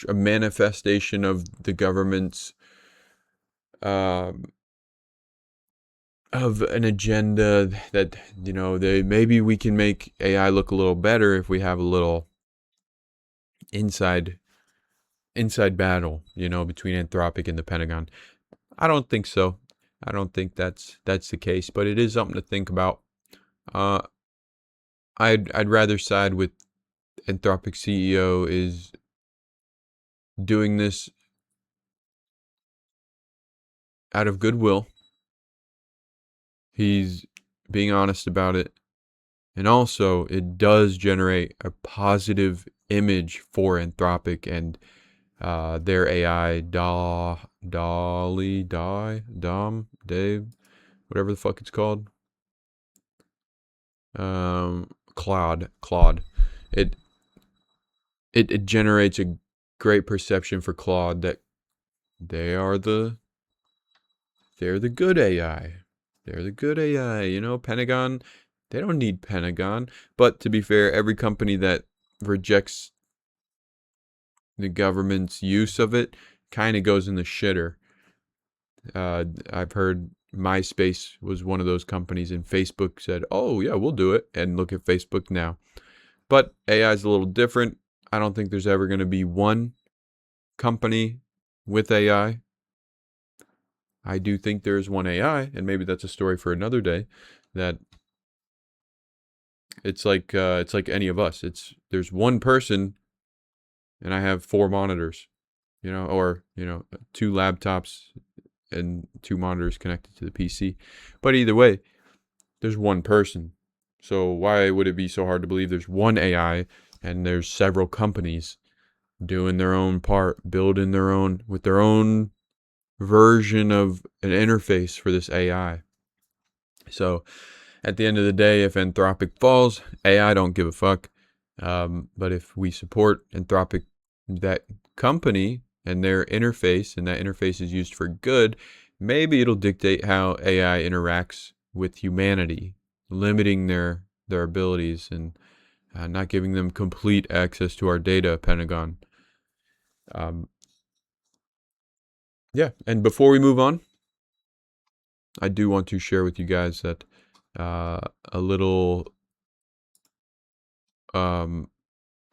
a manifestation of the government's of an agenda that, you know, maybe we can make AI look a little better if we have a little inside battle, you know, between Anthropic and the Pentagon. I don't think so. I don't think that's the case, but it is something to think about. I'd rather side with Anthropic CEO is doing this out of goodwill. He's being honest about it. And also, it does generate a positive image for Anthropic and their AI, Dom, Dave, whatever the fuck it's called. Claude. It generates a great perception for Claude that they're the good AI. They're the good AI, you know. Pentagon, they don't need Pentagon. But to be fair, every company that rejects the government's use of it kind of goes in the shitter. I've heard MySpace was one of those companies, and Facebook said, oh yeah, we'll do it. And look at Facebook now. But AI is a little different. I don't think there's ever going to be one company with AI. I do think there's one AI, and maybe that's a story for another day, that it's like any of us. There's one person and I have 4 monitors, you know, or, you know, 2 laptops and 2 monitors connected to the PC. But either way, there's one person. So why would it be so hard to believe there's one AI and there's several companies doing their own part, building their own, with their own version of an interface for this AI? So at the end of the day, if Anthropic falls, AI don't give a fuck. But if we support Anthropic, that company and their interface, and that interface is used for good, maybe it'll dictate how AI interacts with humanity, limiting their abilities and not giving them complete access to our data, Pentagon. Yeah, and before we move on, I do want to share with you guys that a little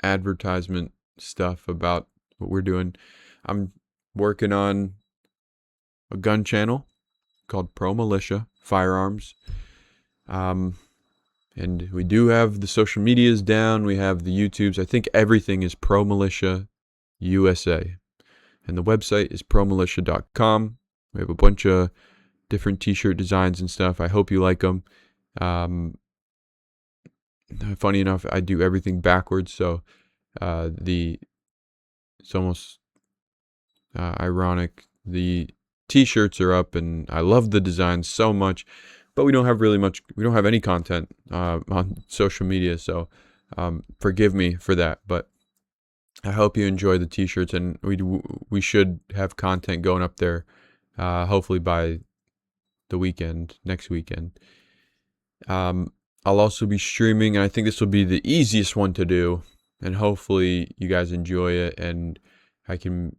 advertisement stuff about what we're doing. I'm working on a gun channel called Pro Militia Firearms. And we do have the social medias down. We have the YouTubes. I think everything is Pro Militia USA. And the website is promilitia.com. We have a bunch of different t-shirt designs and stuff. I hope you like them. Funny enough, I do everything backwards, so it's almost ironic. The t-shirts are up, and I love the designs so much, but we don't have any content on social media, so forgive me for that. But I hope you enjoy the t-shirts, and we should have content going up there hopefully by the weekend, next weekend. I'll also be streaming, and I think this will be the easiest one to do, and hopefully you guys enjoy it, and I can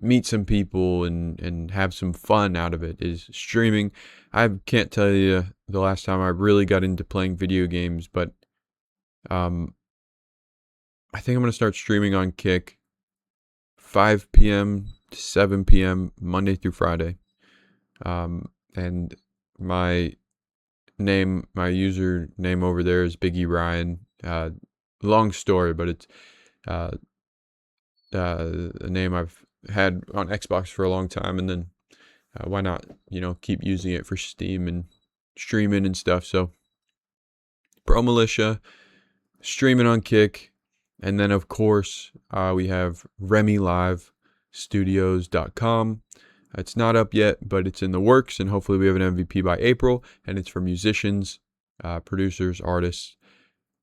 meet some people and have some fun out of it, is streaming. I can't tell you the last time I really got into playing video games, but I think I'm going to start streaming on Kick 5 p.m. to 7 p.m. Monday through Friday. And my username over there is Biggie Ryan. Long story, but it's a name I've had on Xbox for a long time, and then why not, keep using it for Steam and streaming and stuff. So Pro Militia, streaming on Kick, and then of course we have RemyLiveStudios.com. It's not up yet, but it's in the works, and hopefully we have an MVP by April, and it's for musicians, producers, artists,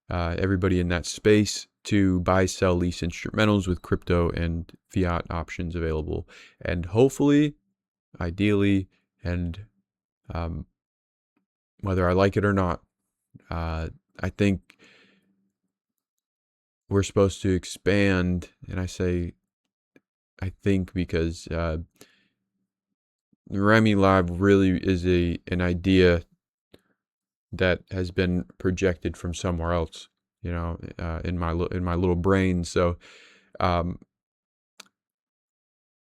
everybody in that space to buy, sell, lease instrumentals with crypto and fiat options available. And hopefully, ideally, and whether I like it or not. I think we're supposed to expand, and I say I think because Remy Live really is an idea that has been projected from somewhere else, in my little brain. So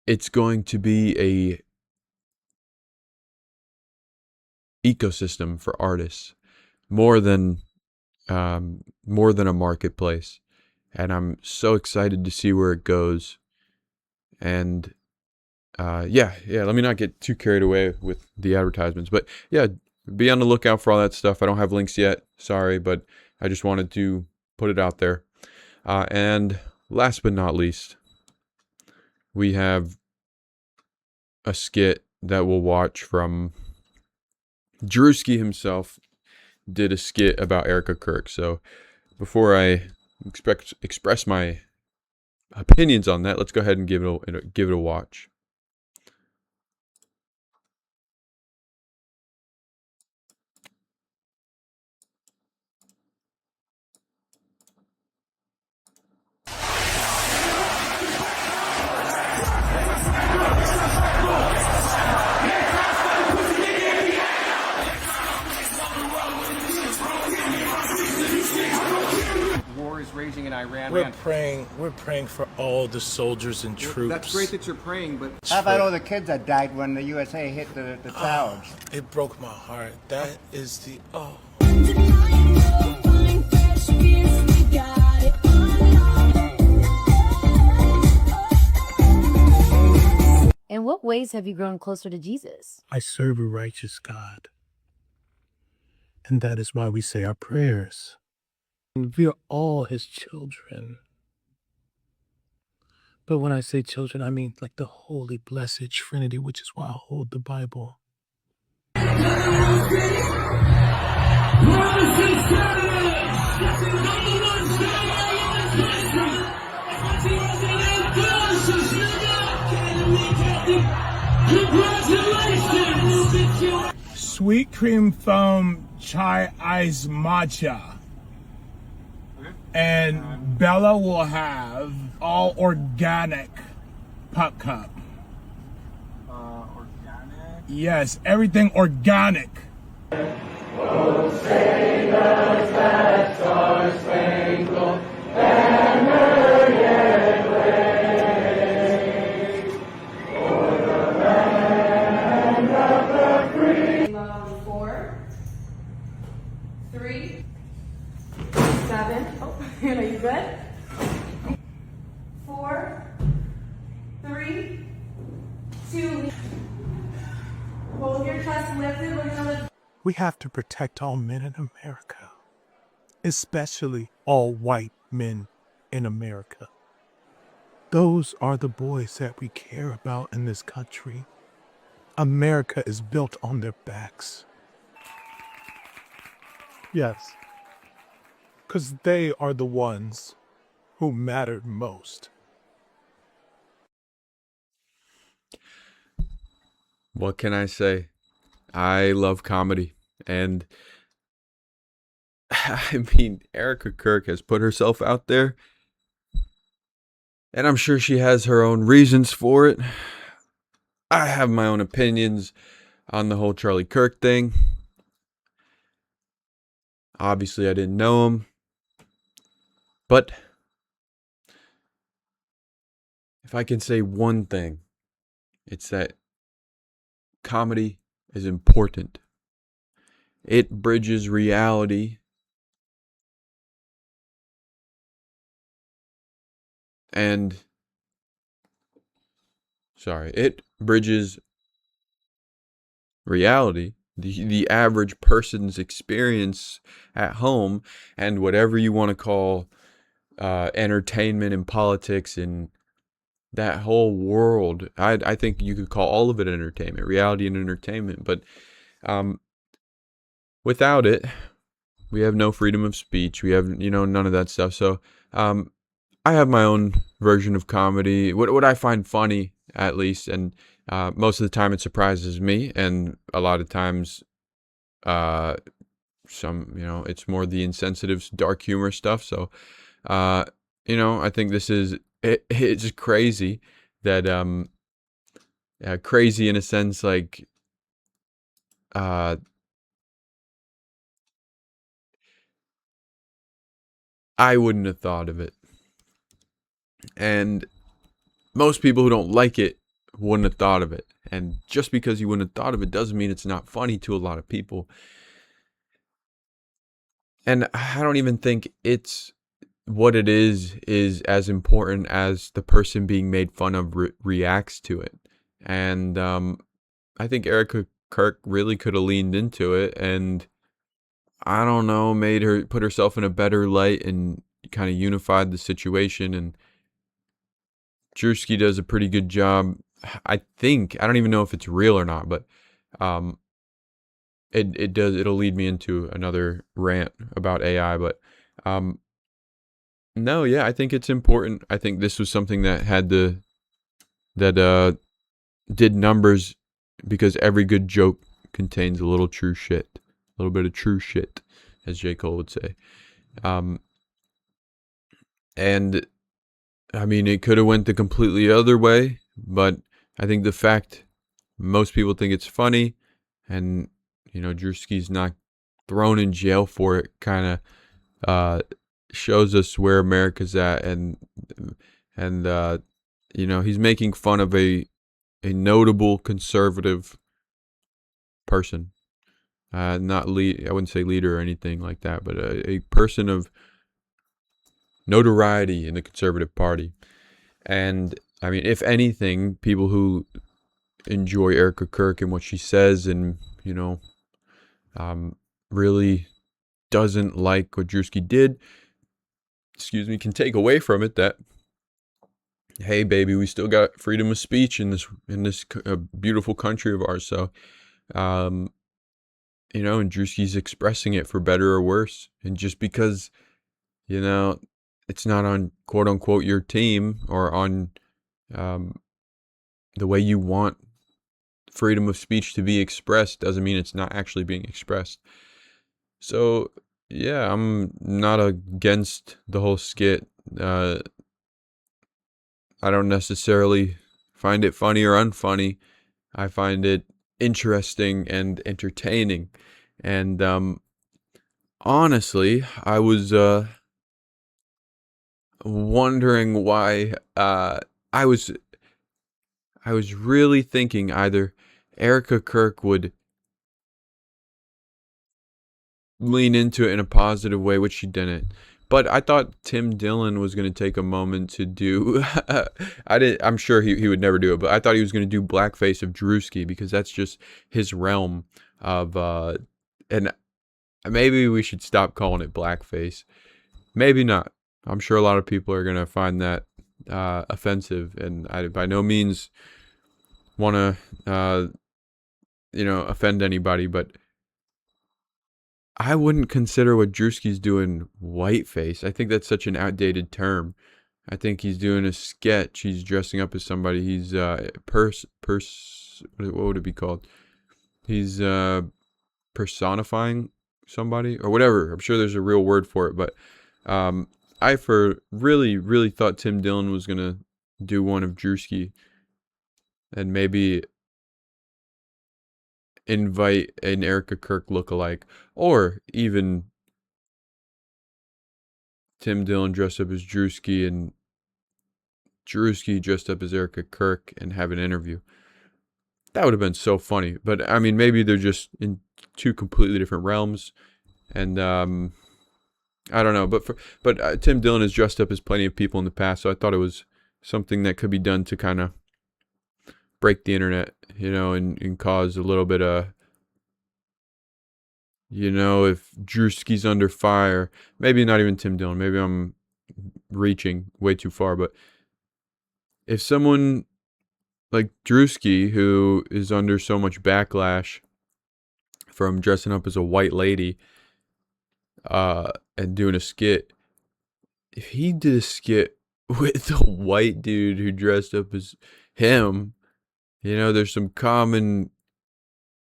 it's going to be a ecosystem for artists more than a marketplace, and I'm so excited to see where it goes. And let me not get too carried away with the advertisements, but yeah, be on the lookout for all that stuff. I don't have links yet, sorry, but I just wanted to put it out there. And last but not least, we have a skit that we'll watch from Druski himself. Did a skit about Erica Kirk. So before I express my opinions on that, let's go ahead and give it a watch. Raging in Iran. We're praying for all the soldiers and troops. That's great that you're praying, but how about all the kids that died when the USA hit the towers? It broke my heart. That is the In what ways have you grown closer to Jesus? I serve a righteous God, and that is why we say our prayers. We are all his children. But when I say children, I mean like the holy, blessed Trinity, which is why I hold the Bible. Sweet cream foam chai ice matcha. And Bella will have all organic puck cup. Organic? Yes, everything organic. Oh, say the flag stars spangled banner yet wave for the land of the free. 4, 3, 7. Are you good? 4, 3, 2. Hold your chest lifted. We're gonna lift. We have to protect all men in America, especially all white men in America. Those are the boys that we care about in this country. America is built on their backs. Yes. Because they are the ones who mattered most. What can I say? I love comedy. And I mean, Erica Kirk has put herself out there. And I'm sure she has her own reasons for it. I have my own opinions on the whole Charlie Kirk thing. Obviously, I didn't know him. But if I can say one thing, it's that comedy is important. It bridges reality and it bridges reality, the average person's experience at home, and whatever you want to call entertainment and politics and that whole world. I think you could call all of it entertainment, reality and entertainment. But without it, we have no freedom of speech. We have, none of that stuff. So I have my own version of comedy, what I find funny, at least. And Most of the time it surprises me, and a lot of times it's more the insensitive dark humor stuff. So I think this is it's crazy that crazy in a sense, like I wouldn't have thought of it, and most people who don't like it wouldn't have thought of it. And just because you wouldn't have thought of it doesn't mean it's not funny to a lot of people. And I don't even think it's what it is as important as the person being made fun of reacts to it. And I think Erica Kirk really could have leaned into it and, I don't know, made her put herself in a better light and kind of unified the situation. And Druski does a pretty good job. I think, I don't even know if it's real or not, but it'll lead me into another rant about AI. But no, yeah, I think it's important. I think this was something that did numbers, because every good joke contains a little true shit, a little bit of true shit, as J. Cole would say. And I mean, it could have went the completely other way, but I think the fact most people think it's funny, and Druski's not thrown in jail for it, kind of shows us where America's at, and he's making fun of a notable conservative person, not I wouldn't say leader or anything like that, but a person of notoriety in the Conservative Party. And I mean, if anything, people who enjoy Erica Kirk and what she says, and really doesn't like what Druski did, can take away from it that, hey baby, we still got freedom of speech in this beautiful country of ours. So and Druski's expressing it for better or worse. And just because it's not on quote unquote your team, or on the way you want freedom of speech to be expressed, doesn't mean it's not actually being expressed. So yeah, I'm not against the whole skit. I don't necessarily find it funny or unfunny. I find it interesting and entertaining. And honestly, I was wondering why. I was really thinking either Erica Kirk would lean into it in a positive way, which she didn't. But I thought Tim Dillon was going to take a moment to do. I'm sure he would never do it, but I thought he was going to do blackface of Druski, because that's just his realm of. And maybe we should stop calling it blackface. Maybe not. I'm sure a lot of people are going to find that offensive, and I by no means want to offend anybody, but I wouldn't consider what Druski's doing whiteface. I think that's such an outdated term. I think he's doing a sketch. He's dressing up as somebody. He's what would it be called? He's personifying somebody or whatever. I'm sure there's a real word for it, but I really thought Tim Dillon was gonna do one of Druski, and maybe invite an Erica Kirk lookalike, or even Tim Dillon dressed up as Druski and Druski dressed up as Erica Kirk, and have an interview. That would have been so funny. But I mean, maybe they're just in two completely different realms, and I don't know. But Tim Dillon has dressed up as plenty of people in the past, so I thought it was something that could be done to kind of break the internet, and cause a little bit of, if Druski's under fire, maybe not even Tim Dillon, maybe I'm reaching way too far, but if someone like Druski, who is under so much backlash from dressing up as a white lady and doing a skit, if he did a skit with a white dude who dressed up as him, there's some common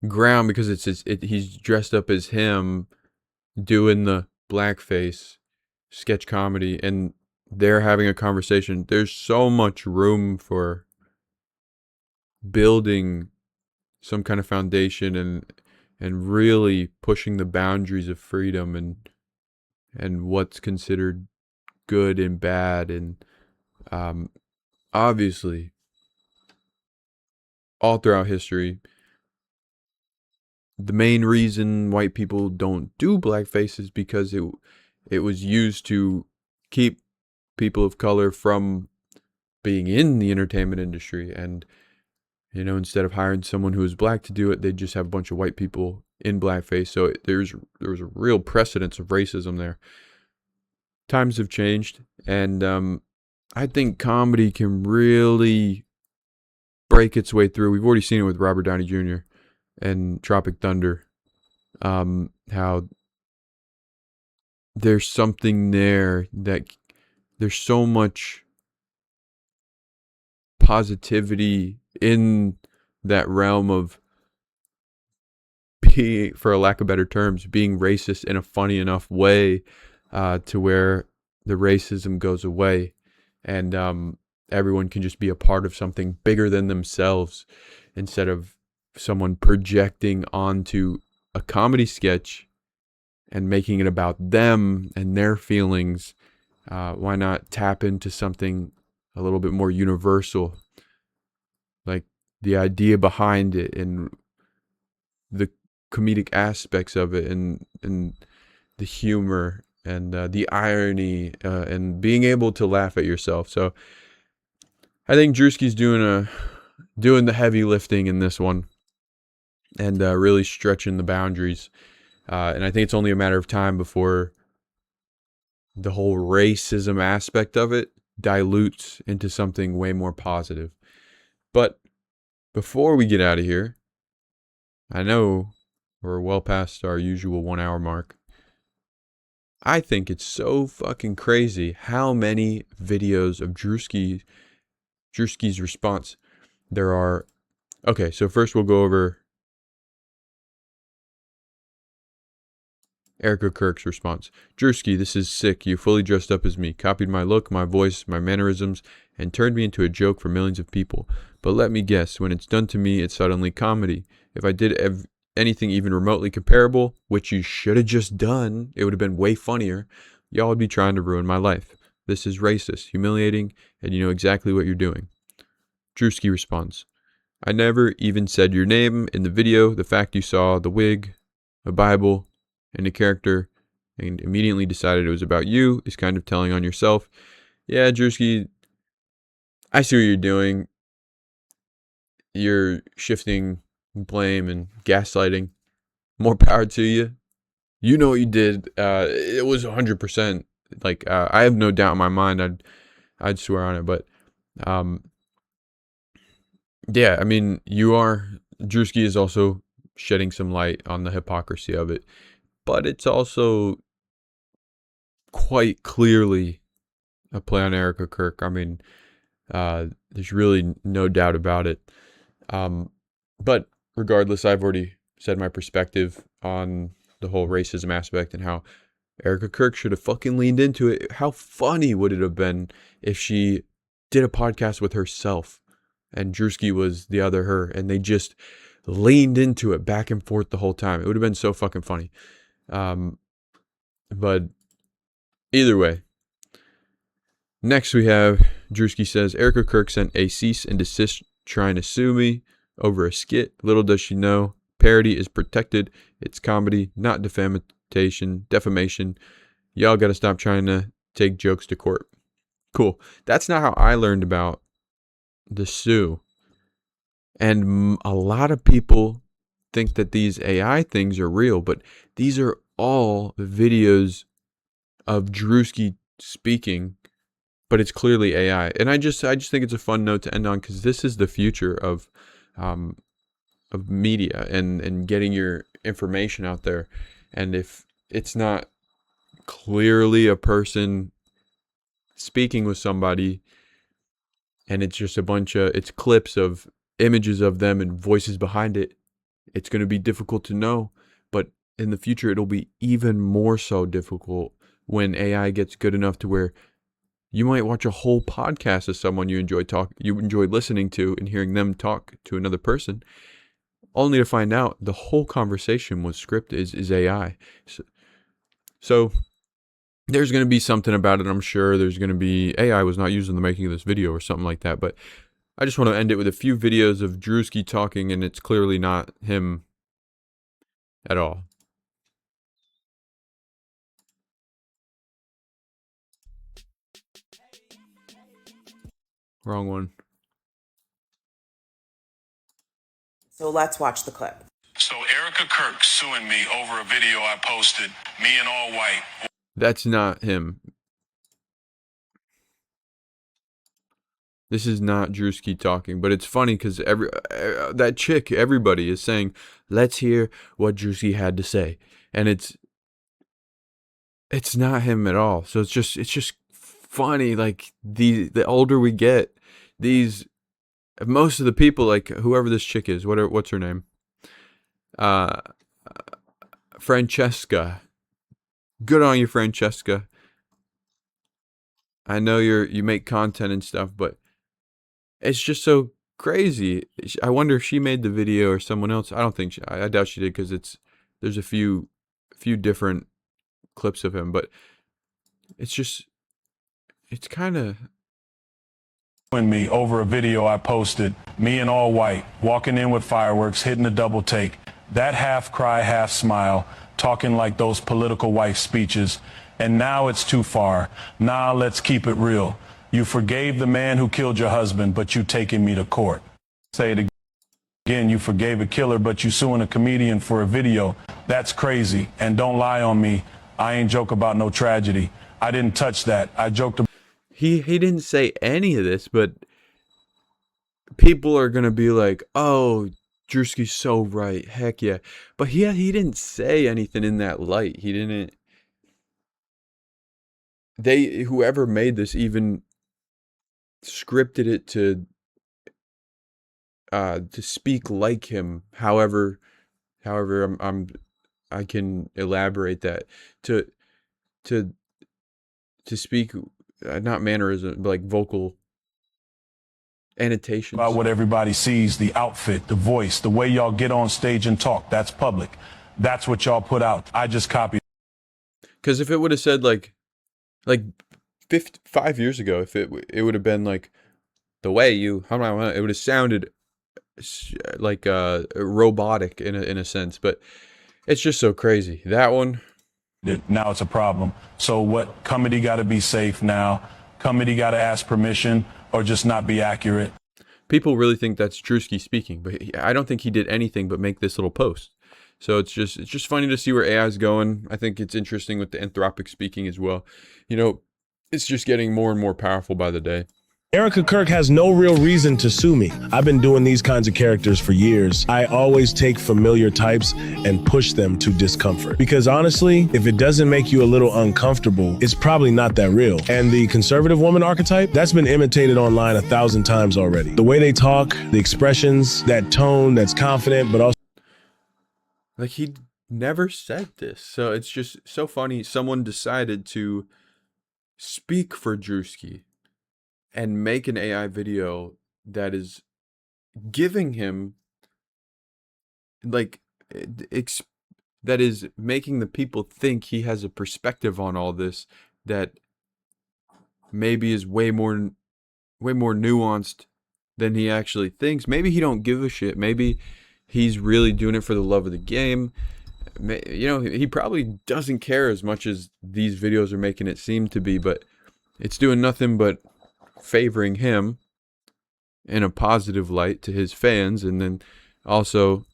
ground because he's dressed up as him doing the blackface sketch comedy, and they're having a conversation. There's so much room for building some kind of foundation and really pushing the boundaries of freedom and what's considered good and bad. And obviously all throughout history, the main reason white people don't do blackface is because it was used to keep people of color from being in the entertainment industry. And instead of hiring someone who was black to do it, they'd just have a bunch of white people in blackface. So there was a real precedence of racism there. Times have changed, and I think comedy can really break its way through. We've already seen it with Robert Downey Jr. and Tropic Thunder. How there's something there, that there's so much positivity in that realm of being, for a lack of better terms, being racist in a funny enough way to where the racism goes away, and everyone can just be a part of something bigger than themselves, instead of someone projecting onto a comedy sketch and making it about them and their feelings. Why not tap into something a little bit more universal, like the idea behind it and the comedic aspects of it, and the humor and the irony, and being able to laugh at yourself. So I think Druski's doing the heavy lifting in this one, and really stretching the boundaries. And I think it's only a matter of time before the whole racism aspect of it dilutes into something way more positive. But before we get out of here, I know we're well past our usual 1 hour mark. I think it's so fucking crazy how many videos of Druski's response there are. Okay, so first we'll go over Erica Kirk's response. Druski, this is sick. You fully dressed up as me, copied my look, my voice, my mannerisms, and turned me into a joke for millions of people. But let me guess, when it's done to me, it's suddenly comedy. If I did anything even remotely comparable, which you should have just done, it would have been way funnier. Y'all would be trying to ruin my life. This is racist, humiliating, and you know exactly what you're doing. Druski responds, I never even said your name in the video. The fact you saw the wig, a Bible, and a character and immediately decided it was about you is kind of telling on yourself. Yeah, Druski, I see what you're doing. You're shifting blame and gaslighting. More power to you. You know what you did. It was 100%. Like, I have no doubt in my mind. I'd swear on it. But yeah, I mean, Druski is also shedding some light on the hypocrisy of it. But it's also quite clearly a play on Erica Kirk. I mean, there's really no doubt about it. But regardless, I've already said my perspective on the whole racism aspect and how Erica Kirk should have fucking leaned into it. How funny would it have been if she did a podcast with herself and Druski was the other her, and they just leaned into it back and forth the whole time? It would have been so fucking funny. But either way, next we have Druski says, Erica Kirk sent a cease and desist trying to sue me over a skit. Little does she know, parody is protected. It's comedy, not defamation. Y'all gotta stop trying to take jokes to court. Cool. That's not how I learned about the sue. And a lot of people think that these AI things are real, but these are all videos of Druski speaking, but it's clearly AI. And I just think it's a fun note to end on, because this is the future of media and getting your information out there. And if it's not clearly a person speaking with somebody, and it's just it's clips of images of them and voices behind it, it's going to be difficult to know. But in the future, it'll be even more so difficult when AI gets good enough to where you might watch a whole podcast of someone you enjoy listening to and hearing them talk to another person, only to find out the whole conversation was scripted, is AI. So there's going to be something about it, I'm sure. There's going to be, AI was not used in the making of this video or something like that. But I just want to end it with a few videos of Druski talking, and it's clearly not him at all. Wrong one. So let's watch the clip. So Erica Kirk suing me over a video I posted, me in all white. That's not him. This is not Druski talking, but it's funny because that chick, everybody is saying, let's hear what Druski had to say. And it's not him at all. So it's just funny. Like the older we get, most of the people, like whoever this chick is, what's her name? Francesca. Good on you, Francesca. I know you make content and stuff, but it's just so crazy. I wonder if she made the video or someone else. I don't think I doubt she did, because there's a few different clips of him, but it's kind of Me over a video I posted, me in all white, walking in with fireworks, hitting a double take, that half cry, half smile, talking like those political wife speeches. And now it's too far. Nah, let's keep it real. You forgave the man who killed your husband, but you taking me to court. Say it again, you forgave a killer, but you suing a comedian for a video. That's crazy. And don't lie on me. I ain't joke about no tragedy. I didn't touch that. I joked about. He didn't say any of this, but people are gonna be like, "Oh, Druski's so right, heck yeah." But he didn't say anything in that light. He didn't. Whoever made this even scripted it to speak like him. However, I can elaborate that to speak. Not mannerism, but like vocal annotations. About what everybody sees, the outfit, the voice, the way y'all get on stage and talk. That's public. That's what y'all put out. I just copied. Because if it would have said like 5 years ago, if it would have been like the way it would have sounded like robotic in a sense. But it's just so crazy. That one. Now it's a problem. So what? Comedy got to be safe now. Comedy got to ask permission or just not be accurate. People really think that's Druski speaking, but I don't think he did anything but make this little post. So it's just funny to see where AI is going. I think it's interesting with the Anthropic speaking as well. It's just getting more and more powerful by the day. Erica Kirk has no real reason to sue me. I've been doing these kinds of characters for years. I always take familiar types and push them to discomfort. Because honestly, if it doesn't make you a little uncomfortable, it's probably not that real. And the conservative woman archetype, that's been imitated online 1,000 times already. The way they talk, the expressions, that tone that's confident, but also... Like, he never said this. So it's just so funny. Someone decided to speak for Druski and make an AI video that is giving him, like, that is making the people think he has a perspective on all this that maybe is way more nuanced than he actually thinks. Maybe he don't give a shit. Maybe he's really doing it for the love of the game. He probably doesn't care as much as these videos are making it seem to be, but it's doing nothing but favoring him in a positive light to his fans. And then also,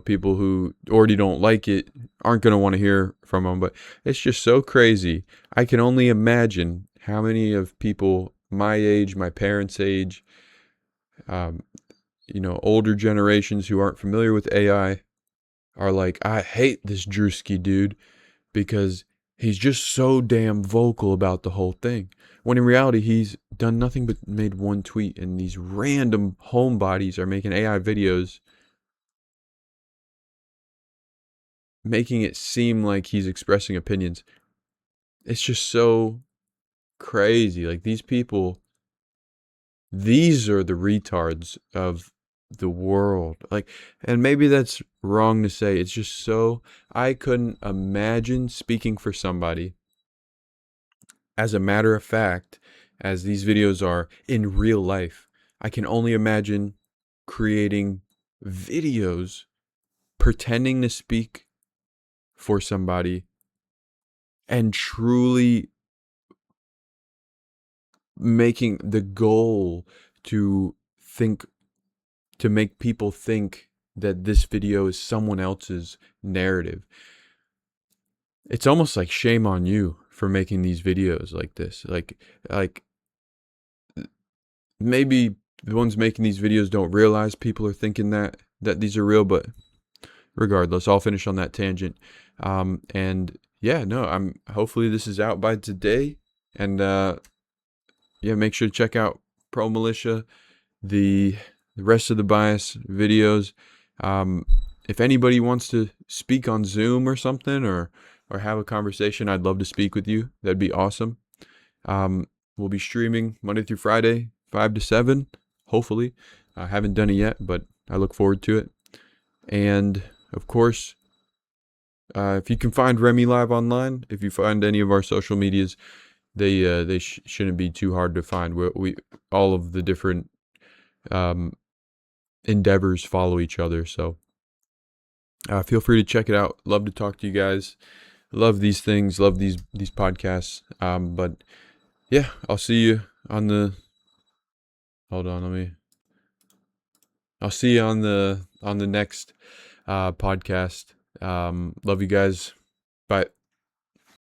people who already don't like it aren't going to want to hear from him. But it's just so crazy. I can only imagine how many of people my age, my parents' age, older generations who aren't familiar with AI are like, I hate this Druski dude because he's just so damn vocal about the whole thing. When in reality, he's done nothing but made one tweet, and these random homebodies are making AI videos, making it seem like he's expressing opinions. It's just so crazy. Like, these people, these are the retards of the world. Like, and maybe that's wrong to say. It's just so, I couldn't imagine speaking for somebody, as a matter of fact, as these videos are in real life. I can only imagine creating videos pretending to speak for somebody and truly making the goal to make people think that this video is someone else's narrative. It's almost like shame on you for making these videos like this. Like maybe the ones making these videos don't realize people are thinking that these are real, but regardless, I'll finish on that tangent. And yeah, no, hopefully this is out by today. And yeah, make sure to check out Pro Militia, the rest of the Bias videos. If anybody wants to speak on Zoom or something, or have a conversation, I'd love to speak with you. That'd be awesome. We'll be streaming Monday through Friday, 5 to 7, hopefully. I haven't done it yet, but I look forward to it. And of course, if you can find Remy Live online, if you find any of our social medias, they shouldn't be too hard to find. We all of the different endeavors follow each other, so feel free to check it out. Love to talk to you guys. Love these things. Love these podcasts. But yeah, I'll see you on the. Hold on, I'll see you on the next podcast. Love you guys. Bye.